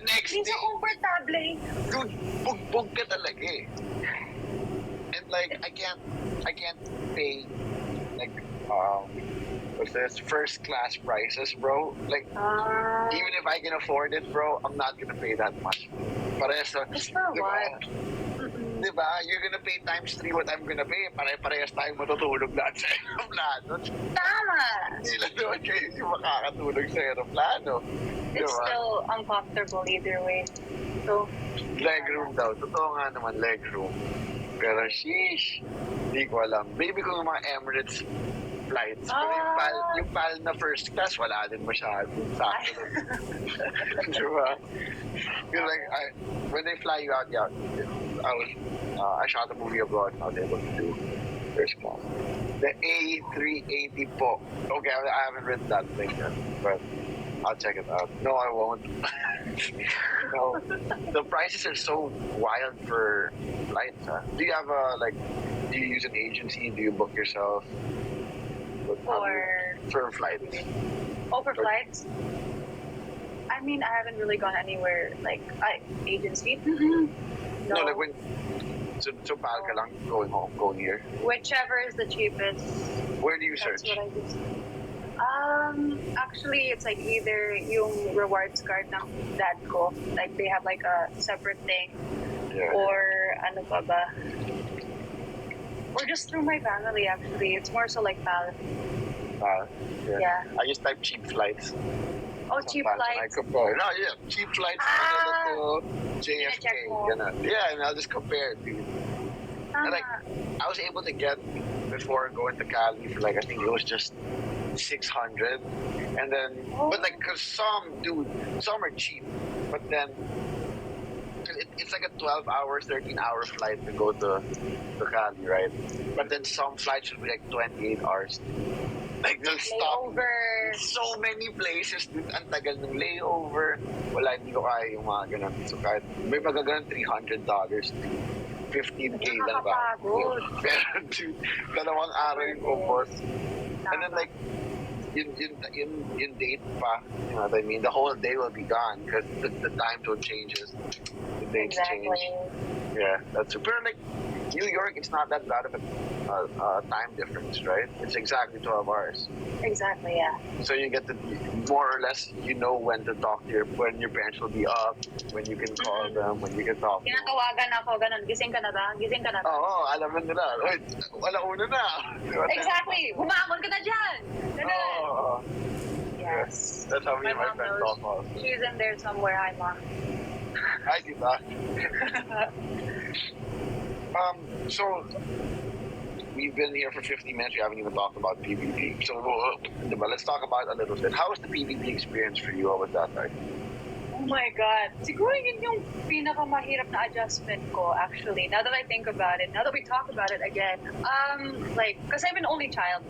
next Hindi day, sa komportable. dude, bugbog ka talaga eh. And like, I can't pay like what's this, first class prices, bro. Like, even if I can afford it, bro, I'm not gonna pay that much. Parehas na, Just for what? Diba? You're gonna pay times 3 what I'm gonna pay. Pare-parehas tayong matutulog lahat sa aeroplano. Tama! Hindi lang naman kayo yung makakatulog sa aeroplano. It's Diba? still uncomfortable either way. So, Legroom daw. Totoo nga naman, legroom. Pero sheesh, hindi ko alam. Maybe kung yung mga Emirates flights. Pero yung PAL na first class, wala din masyado. Sakto. Diba? Because like, when they fly you out, yeah, I shot a movie abroad and I was able to do first class. The A380 po. Okay, I haven't written that thing yet, but I'll check it out. No, I won't. No, the prices are so wild for flights. Huh? Do you have do you use an agency? Do you book yourself? For flights. Oh, for flights? I mean, I haven't really gone anywhere like agency. No. No, like when so PAL ka lang going here. Whichever is the cheapest. Where do you That's search? what I do. Actually, it's like either yung rewards card ng dad ko, like they have like a separate thing, Yeah. or ano pa ba? Or just through my family. Actually, it's more so like PAL. Yeah. I just type cheap flights. Oh, cheap flights. No, yeah, cheap flights to JFK. Check mo. Yeah, and I'll just compare it. And like, Tama. I was able to get before going to Cali for like, I think it was just 600, and then but like because some are cheap, but then 'cause it's like a 12-hour, 13-hour flight to go to Cali, right? But then some flights will be like 28 hours. Like they'll stop Layover. so many places. Ang tagal ng layover. Wala, hindi ko kaya yung mga ganun. So kahit may magaganon $300, 15K lang ba? Nakakapagod. Pero dude, dalawang araw yung upos. And then like, yung date pa, you know what I mean? The whole day will be gone because the time zone changes. The dates change. Yeah, that's super. Like New York, it's not that bad of a time difference, right? It's exactly 12 hours. Exactly, yeah. So you get to more or less, you know when to talk to when your parents will be up, when you can call them, when you can talk to them. Tinatawagan ako, ganun. Gising ka na ba? Gising ka na ba? Oo, alam mo nila. Uy, wala una na. Exactly. Humaamon ka na dyan. Ganun. Oh, Yes. that's how me and my mom friends knows. talk also. She's in there somewhere. Hi, Mom. Hi, diba? So we've been here for 50 minutes. We haven't even talked about PBB. So diba, let's talk about it a little bit. How was the PBB experience for you? What was that like? Oh my God. Siguro yun yung pinakamahirap na adjustment ko, actually. Now that I think about it, now that we talk about it again. Like, because I'm an only child.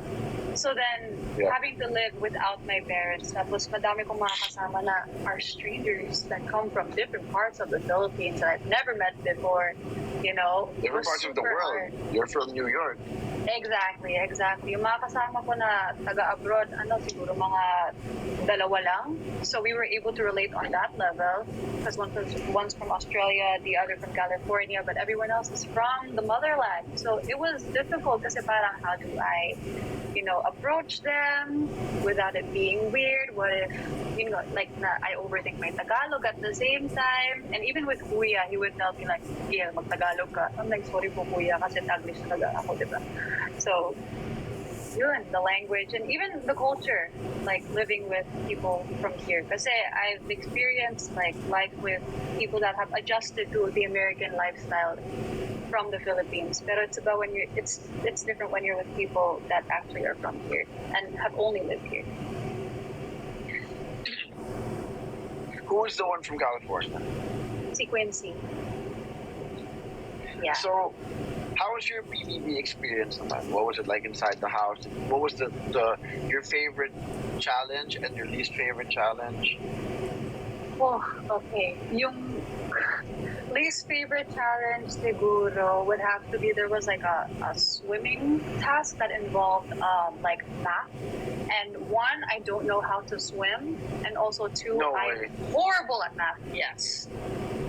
So then, having to live without my parents, tapos madami kong mga kasama na are strangers that come from different parts of the Philippines that I've never met before, you know. Different parts of the world. Hard. You're from New York. Exactly. Yung mga kasama ko na taga-abroad, siguro mga dalawa lang. So we were able to relate on that level. Because one's from Australia, the other from California, but everyone else is from the motherland. So it was difficult kasi parang how do I, approach them without it being weird? What if, I overthink my Tagalog at the same time? And even with Kuya, he would tell me like, yeah, mag-Tagalog ka. I'm like, sorry po Kuya, kasi Taglish talaga ako, diba? So, yun, the language and even the culture, like living with people from here. Kasi I've experienced like life with people that have adjusted to the American lifestyle from the Philippines. Pero it's about it's different when you're with people that actually are from here and have only lived here. Who is the one from California? Si Quincy. Yeah. So, how was your PBB experience naman? What was it like inside the house? What was your favorite challenge and your least favorite challenge? Oh, okay. Yung least favorite challenge siguro would have to be there was like a swimming task that involved like math. And one, I don't know how to swim. And also two, I'm horrible at math. Yes.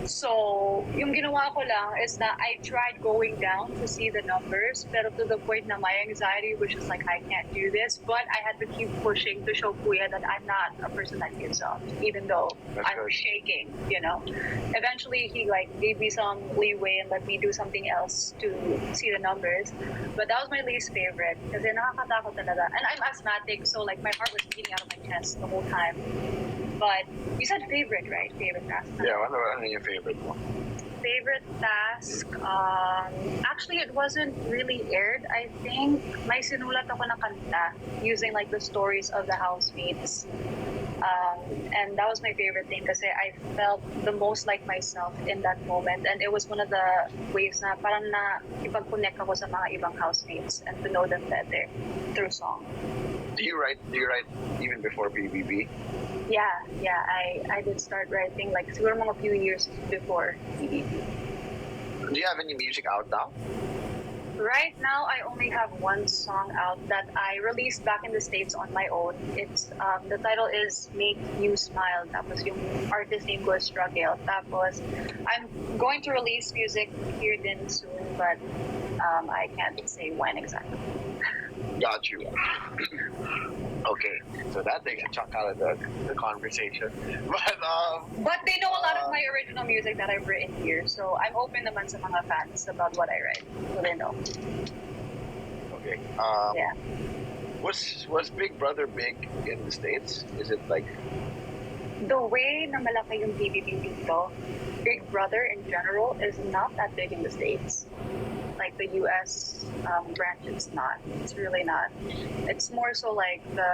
So, yung ginawa ko lang is that I tried going down to see the numbers, pero to the point na my anxiety was just like, I can't do this. But I had to keep pushing to show Kuya that I'm not a person that gives up, even though I'm shaking, Eventually, he gave me some leeway and let me do something else to see the numbers. But that was my least favorite kasi nakakatakot talaga. And I'm asthmatic, so like my heart was beating out of my chest the whole time. But you said favorite, right? Favorite task. Yeah, what are your favorite one? Favorite task? Actually, it wasn't really aired. I think may sinulat ako na kanta using like the stories of the housemates. And that was my favorite thing kasi I felt the most like myself in that moment. And it was one of the ways na parang na ipag-connect ako sa mga ibang housemates and to know them better through song. Do you write even before PBB? Yeah, I did start writing like siguro mga few years before PBB. Do you have any music out now? Right now, I only have one song out that I released back in the States on my own. It's the title is Make You Smile. Tapos yung artist name ko is GAIL. Tapos I'm going to release music here din soon, but I can't say when exactly. Got you. Okay, so that takes a chunk out of the conversation. But they know a lot of my original music that I've written here, so I'm open naman sa mga fans about what I write, so they know. Okay. Yeah. Was Big Brother big in the States? Is it like the way na malaki yung PBB dito, Big Brother in general is not that big in the States. like the US branch, it's not. It's really not. It's more so like the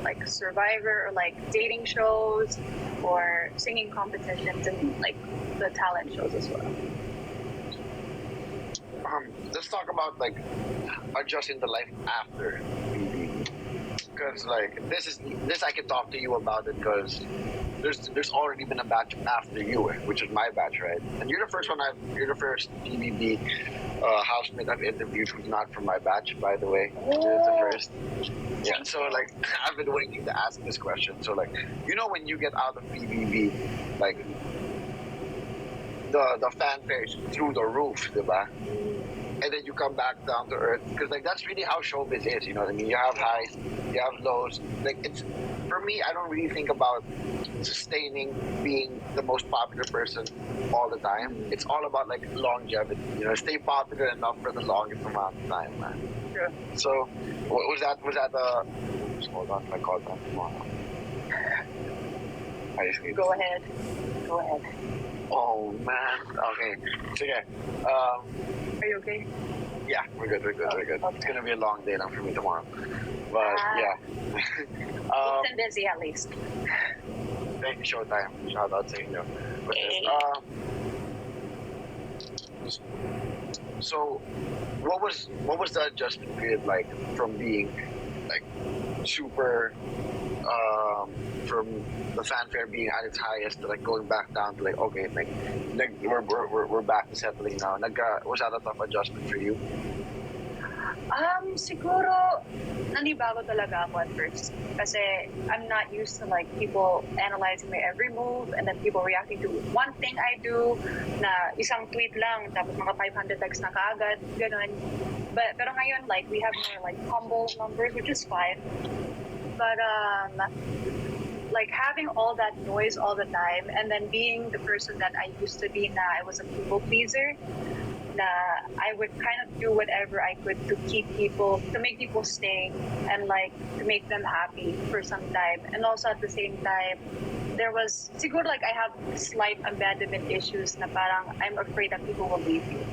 like Survivor or like dating shows or singing competitions and like the talent shows as well. Let's talk about like adjusting to life after BB, because like this I can talk to you about it because there's already been a batch after you, which is my batch, right? And you're the first BBB housemate I've interviewed who's not from my batch, by the way. It's the first. Yeah, so like I've been waiting to ask this question. So like, when you get out of BBB, like the fanfare is through the roof, diba? And then you come back down to earth, because like that's really how showbiz is. You know what I mean? You have highs, you have lows. Like it's, for me, I don't really think about sustaining being the most popular person all the time. It's all about like longevity. Stay popular enough for the longest amount of time, man. Sure. So was that hold on, I called that tomorrow. Go ahead. Oh man. Okay. So yeah. Are you okay? Yeah, we're good. Okay. It's gonna be a long day now for me tomorrow. But yeah. Keep them busy at least. Thank you, Showtime. Shout out to you. But so what was the adjustment period like from being like super from the fanfare being at its highest to like going back down to like, okay, like we're back to settling now. Was that a tough adjustment for you? Siguro nanibago talaga ako at first kasi I'm not used to like people analyzing my every move and then people reacting to one thing I do na isang tweet lang tapos mga 500 likes na kaagad, ganun. Pero ngayon like we have more like humble numbers, which is fine. But like having all that noise all the time and then being the person that I used to be, na I was a people pleaser, na I would kind of do whatever I could to make people stay and like to make them happy for some time. And also at the same time, there was siguro like I have slight abandonment issues na parang I'm afraid that people will leave you.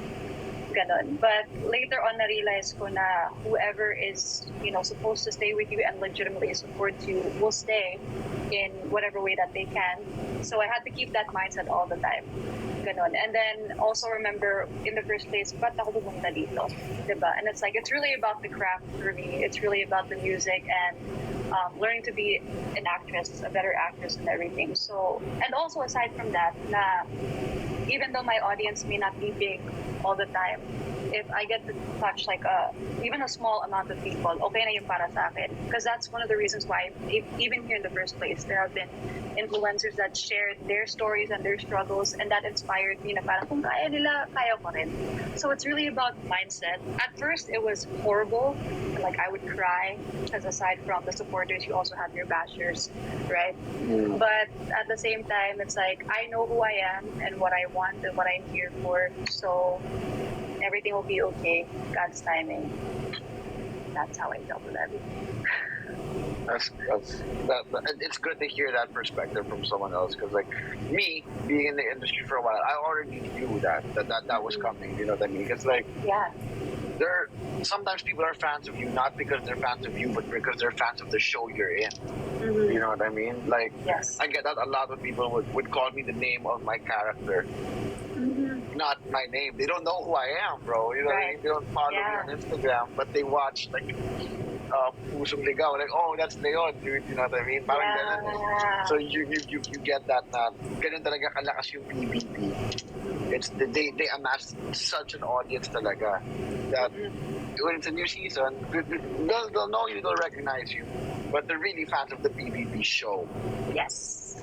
Ganon. But later on, na-realize ko na whoever is, supposed to stay with you and legitimately support you will stay in whatever way that they can. So I had to keep that mindset all the time. Ganon. And then also remember, in the first place, ba't ako pumunta dito? Diba? And it's like, it's really about the craft for me. It's really about the music and learning to be an actress, a better actress and everything. So, and also aside from that, na even though my audience may not be big all the time, if I get to touch like even a small amount of people, okay na yung para sa akin. Because that's one of the reasons why, even here in the first place, there have been influencers that shared their stories and their struggles, and that inspired me na parang kung kaya nila, kaya ko rin. So it's really about mindset. At first, it was horrible. Like I would cry, because aside from the supporters, you also have your bashers, right? Mm. But at the same time, it's like I know who I am and what I want and what I'm here for. So everything will be okay. God's timing. That's how I dealt with everything. It's good to hear that perspective from someone else, because like me being in the industry for a while, I already knew that was coming. You know what I mean? Because like sometimes people are fans of you not because they're fans of you, but because they're fans of the show you're in. Mm-hmm. You know what I mean? Like I get that a lot of people would call me the name of my character. Mm-hmm. Not my name. They don't know who I am, bro. You know what I mean? They don't follow me on Instagram, but they watch like Pusong Ligaw, like, oh, that's Leon, dude, you know what I mean? Parang ganun. So you get that na ganun talaga kalakas yung PBB. It's they amass such an audience talaga that when it's a new season, they'll know you, they'll recognize you, but they're really fans of the PBB show. Yes.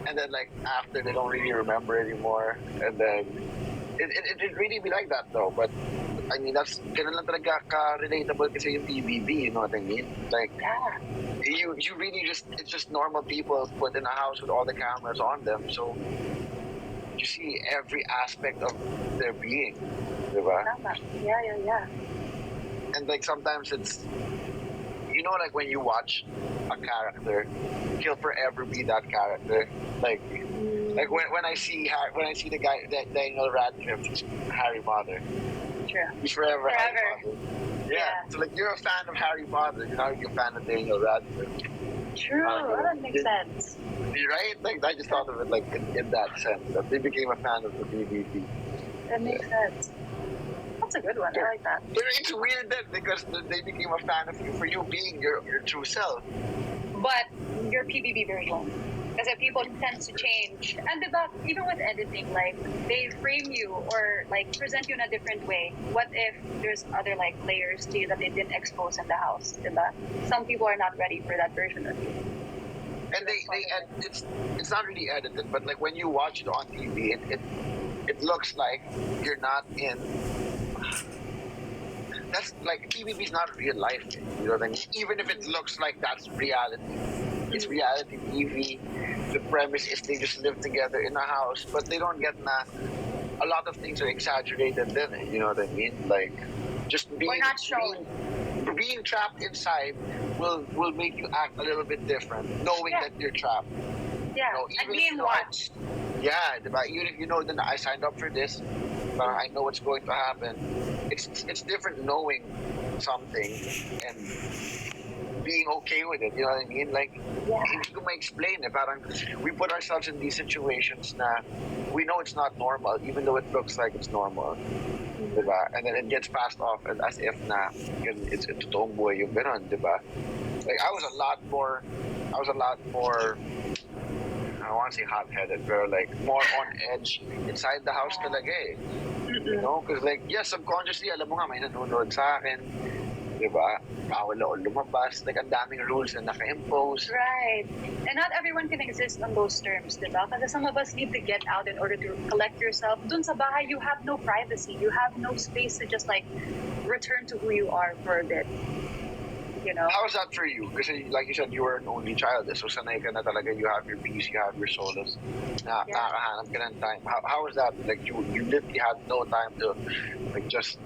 And then like after, they don't really remember anymore, and then it really be like that though. But I mean, that's ganun lang talaga ka-relatable kasi yung PBB, you know what I mean? Like, you really it's just normal people put in a house with all the cameras on them, so you see every aspect of their being, diba? Yeah. And like sometimes it's, like when you watch a character, he'll forever be that character. Like when I see the guy, Daniel Radcliffe's Harry Potter. True. He's forever Harry Forever. Potter. Yeah. So like you're a fan of Harry Potter, you're not a fan of Daniel Radcliffe. True. That makes sense. Right? Like I just thought of it like in that sense that they became a fan of the BBB. That makes sense. That's a good one. I like that. But it's weird then because they became a fan of you for you being your true self. But your PBB version. Because people tend to change. And diba, even with editing, like, they frame you or, like, present you in a different way. What if there's other, like, layers to you that they didn't expose in the house, diba? Some people are not ready for that version of you. And it's not really edited, but, like, when you watch it on TV, it looks like you're not in... That's, like, TVB is not real life, you know what I mean? Even if it looks like that's reality. It's reality TV. The premise is they just live together in a house, but they don't get a lot of things are exaggerated then, you know what I mean? Like, just being... Or not shown. Being trapped inside will make you act a little bit different, knowing that you're trapped. Yeah, You know, and being watched. Yeah, diba? Even if you know that I signed up for this, I know what's going to happen. It's different knowing something and being okay with it, you know what I mean? Like, hindi ko ma-explain parang we put ourselves in these situations na we know it's not normal, even though it looks like it's normal. Diba? And then it gets passed off as if na it's totoong buhay yung ganon, diba? Like, I was a lot more, I don't want to say hot-headed, but like more on edge inside the house talaga eh. You know? Because like, yes, subconsciously, alam mo nga, may nanonood sa akin. Diba? Bawal ako lumabas. Like, ang daming rules na naka-impose. Right. And not everyone can exist on those terms, diba? Because some of us need to get out in order to collect yourself. Dun sa bahay, you have no privacy. You have no space to just like return to who you are for a bit. You know? How is that for you? Because like you said, you were an only child. So sanay ka na talaga, you have your peace, you have your solace. Nakakahanap ka ng time. How is that? Like you literally had no time to like just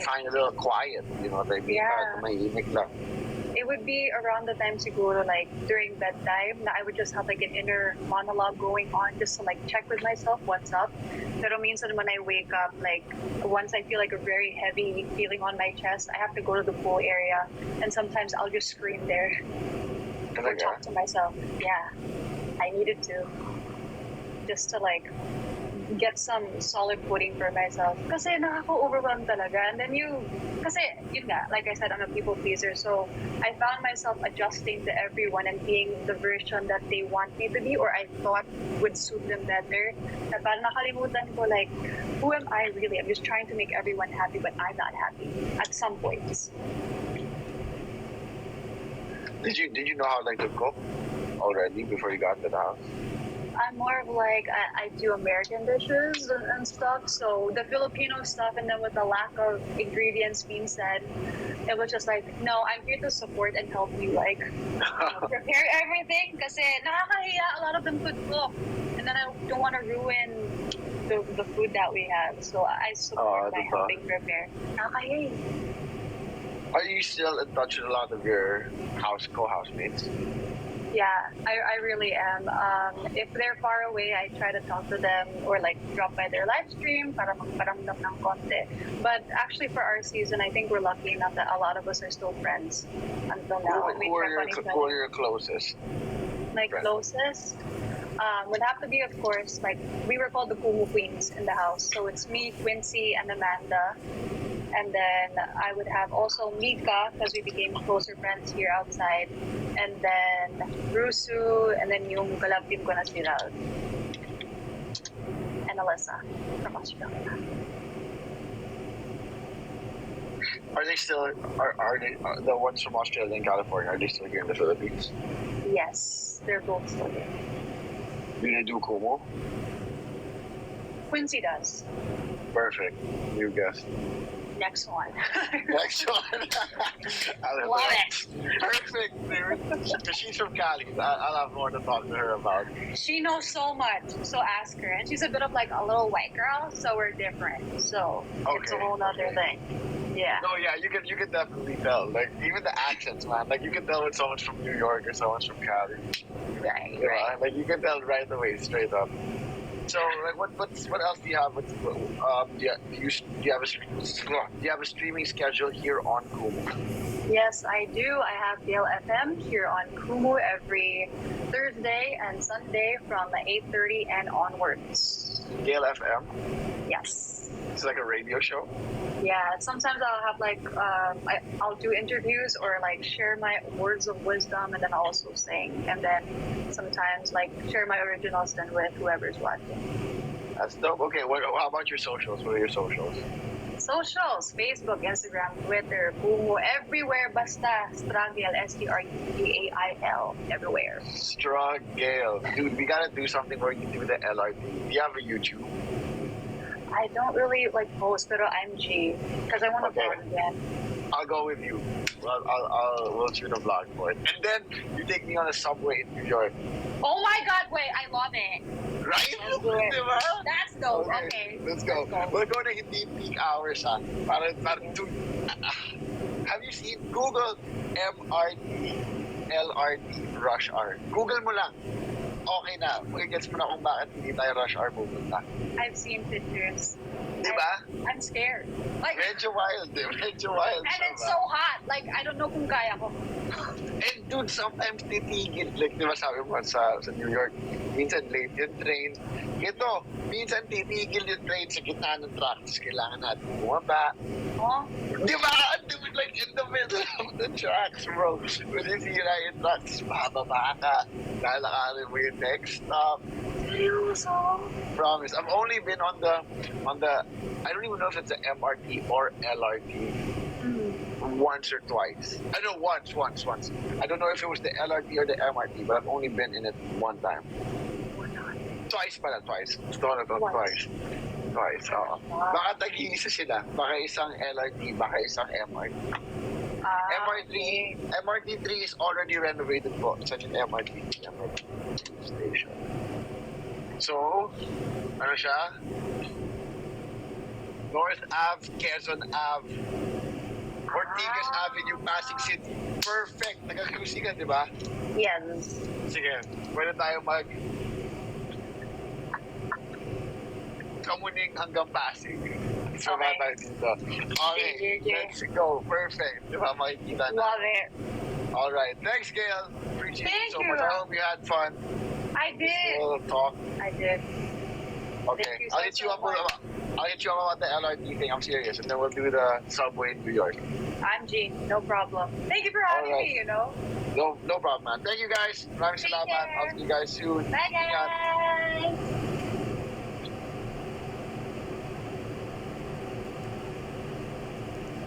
find a little quiet, you know what I mean? Yeah. Mahimik lang. It would be around the time siguro like during bedtime na I would just have like an inner monologue going on just to like check with myself what's up. Pero minsan when I wake up, like once I feel like a very heavy feeling on my chest, I have to go to the pool area and sometimes I'll just scream there or talk to myself. Yeah, I needed to just to like get some solid footing for myself. Kasi nakaka-overwhelm talaga. And then kasi yun nga, like I said, I'm a people pleaser. So I found myself adjusting to everyone and being the version that they want me to be or I thought would suit them better. Na parang nakalimutan ko like, who am I really? I'm just trying to make everyone happy, but I'm not happy at some points. Did you know how like to cook already before you got to the house? I'm more of like, I do American dishes and stuff. So the Filipino stuff, and then with the lack of ingredients being said, it was just like, no, I'm here to support and help you, like, prepare everything. Kasi nakakahiya, a lot of them could cook. And then I don't want to ruin the food that we have. So I support by helping prepare. Nakakahiya. Are you still in touch with a lot of your co-housemates? Yeah, I really am. If they're far away, I try to talk to them or like drop by their live stream para magparamdam ng konti. But actually for our season, I think we're lucky enough that a lot of us are still friends until now. Who are your closest? My closest? Would have to be, of course, like we were called the Kumu Queens in the house. So it's me, Quincy, and Amanda. And then I would have also Mika because we became closer friends here outside. And then Rusu, and then yung collab team ko na si Ral. And Alyssa from Australia. Are they still, are they, the ones from Australia and California, are they still here in the Philippines? Yes, they're both still here. Do they do Kumu? Quincy does. Perfect. You guess. Next one. Next one. Love it. Perfect, dude. Because she's from Cali. I'll have more to talk to her about. She knows so much, so ask her. And she's a bit of like a little white girl, so we're different. So it's a whole other thing. Yeah. No, yeah, you can definitely tell. Like even the accents, man. Like you can tell when someone's from New York or someone's from Cali. Right. Like you can tell right away, straight up. So, like, what else do you have? Do you have a streaming schedule here on Kumu? Yes, I do. I have GAIL FM here on Kumu every Thursday and Sunday from 8:30 and onwards. GAIL FM. Yes. It's like a radio show. Yeah, sometimes I'll have like I'll do interviews or like share my words of wisdom and then I'll also sing, and then sometimes like share my originals then with whoever's watching. That's dope. Okay, how about your socials? What are your socials? Socials, Facebook, Instagram, Twitter, Kumu, everywhere basta Stragail, STRUGAIL, everywhere. Stragail. Dude, we gotta do something where you do the LRT. Do you have a YouTube? I don't really like post, pero I'm G because I want to Okay. vlog again. I'll go with you. We'll shoot a vlog for it. And then you take me on a subway in New York. Oh my God! Wait, I love it. Right? Let's do it. Diba? That's dope. Okay. Let's go. We're going to hit the peak hours, ha? Have you seen Google MRT, LRT, rush hour? Google mo lang. Okay na. Gets mo na kung bakit hindi tayo rush hour pupunta. I've seen pictures. Diba? I'm scared. Like, Medyo wild, eh. Medyo wild. and siya it's ba? so hot. Like, I don't know kung kaya ko. And dude, sometimes titigil. Like, di ba sabi mo sa New York, minsan late yung train. Ito, minsan titigil yung train sa gitna ng tracks. Kailangan natin bumaba. Oh, Di ba? Dude, like in the middle of the tracks, bro. When you see yung tracks, bababa ka. Lalakarin mo yung next stop. seryoso? Promise. I've only been on the, I don't even know if it's the MRT or LRT. Once or twice. I know once. I don't know if it was the LRT or the MRT, but I've only been in it one time. Twice pala, twice. Twice. Oo. Baka tag-iisa sila. Baka isang LRT, baka isang MRT. MRT 3 is already renovated po. Such an MRT station. So, ano siya? North Ave, Quezon Ave, Ortigas Avenue, Pasig City. Perfect. Nag-QC ka, di ba? Yes. Sige, pwede tayo Kamuning hanggang Pasig. So, Okay. tayo dito. Okay, Okay. let's go. Perfect. Di ba, makikita na. Love it. Alright, thanks, Gail. Appreciate Thank it so you. much. I hope you had fun. I did. We'll talk. I did. Okay, Thank you I'll hit you so up. much. I'll hit you up about the LRT thing. I'm serious, and then we'll do the subway in New York. I'm G. No problem. Thank you for having Alright. me, you know. No problem, man. Thank you, guys. Maraming Take salamat. care. I'll see you guys soon. Bye, Ingat. guys.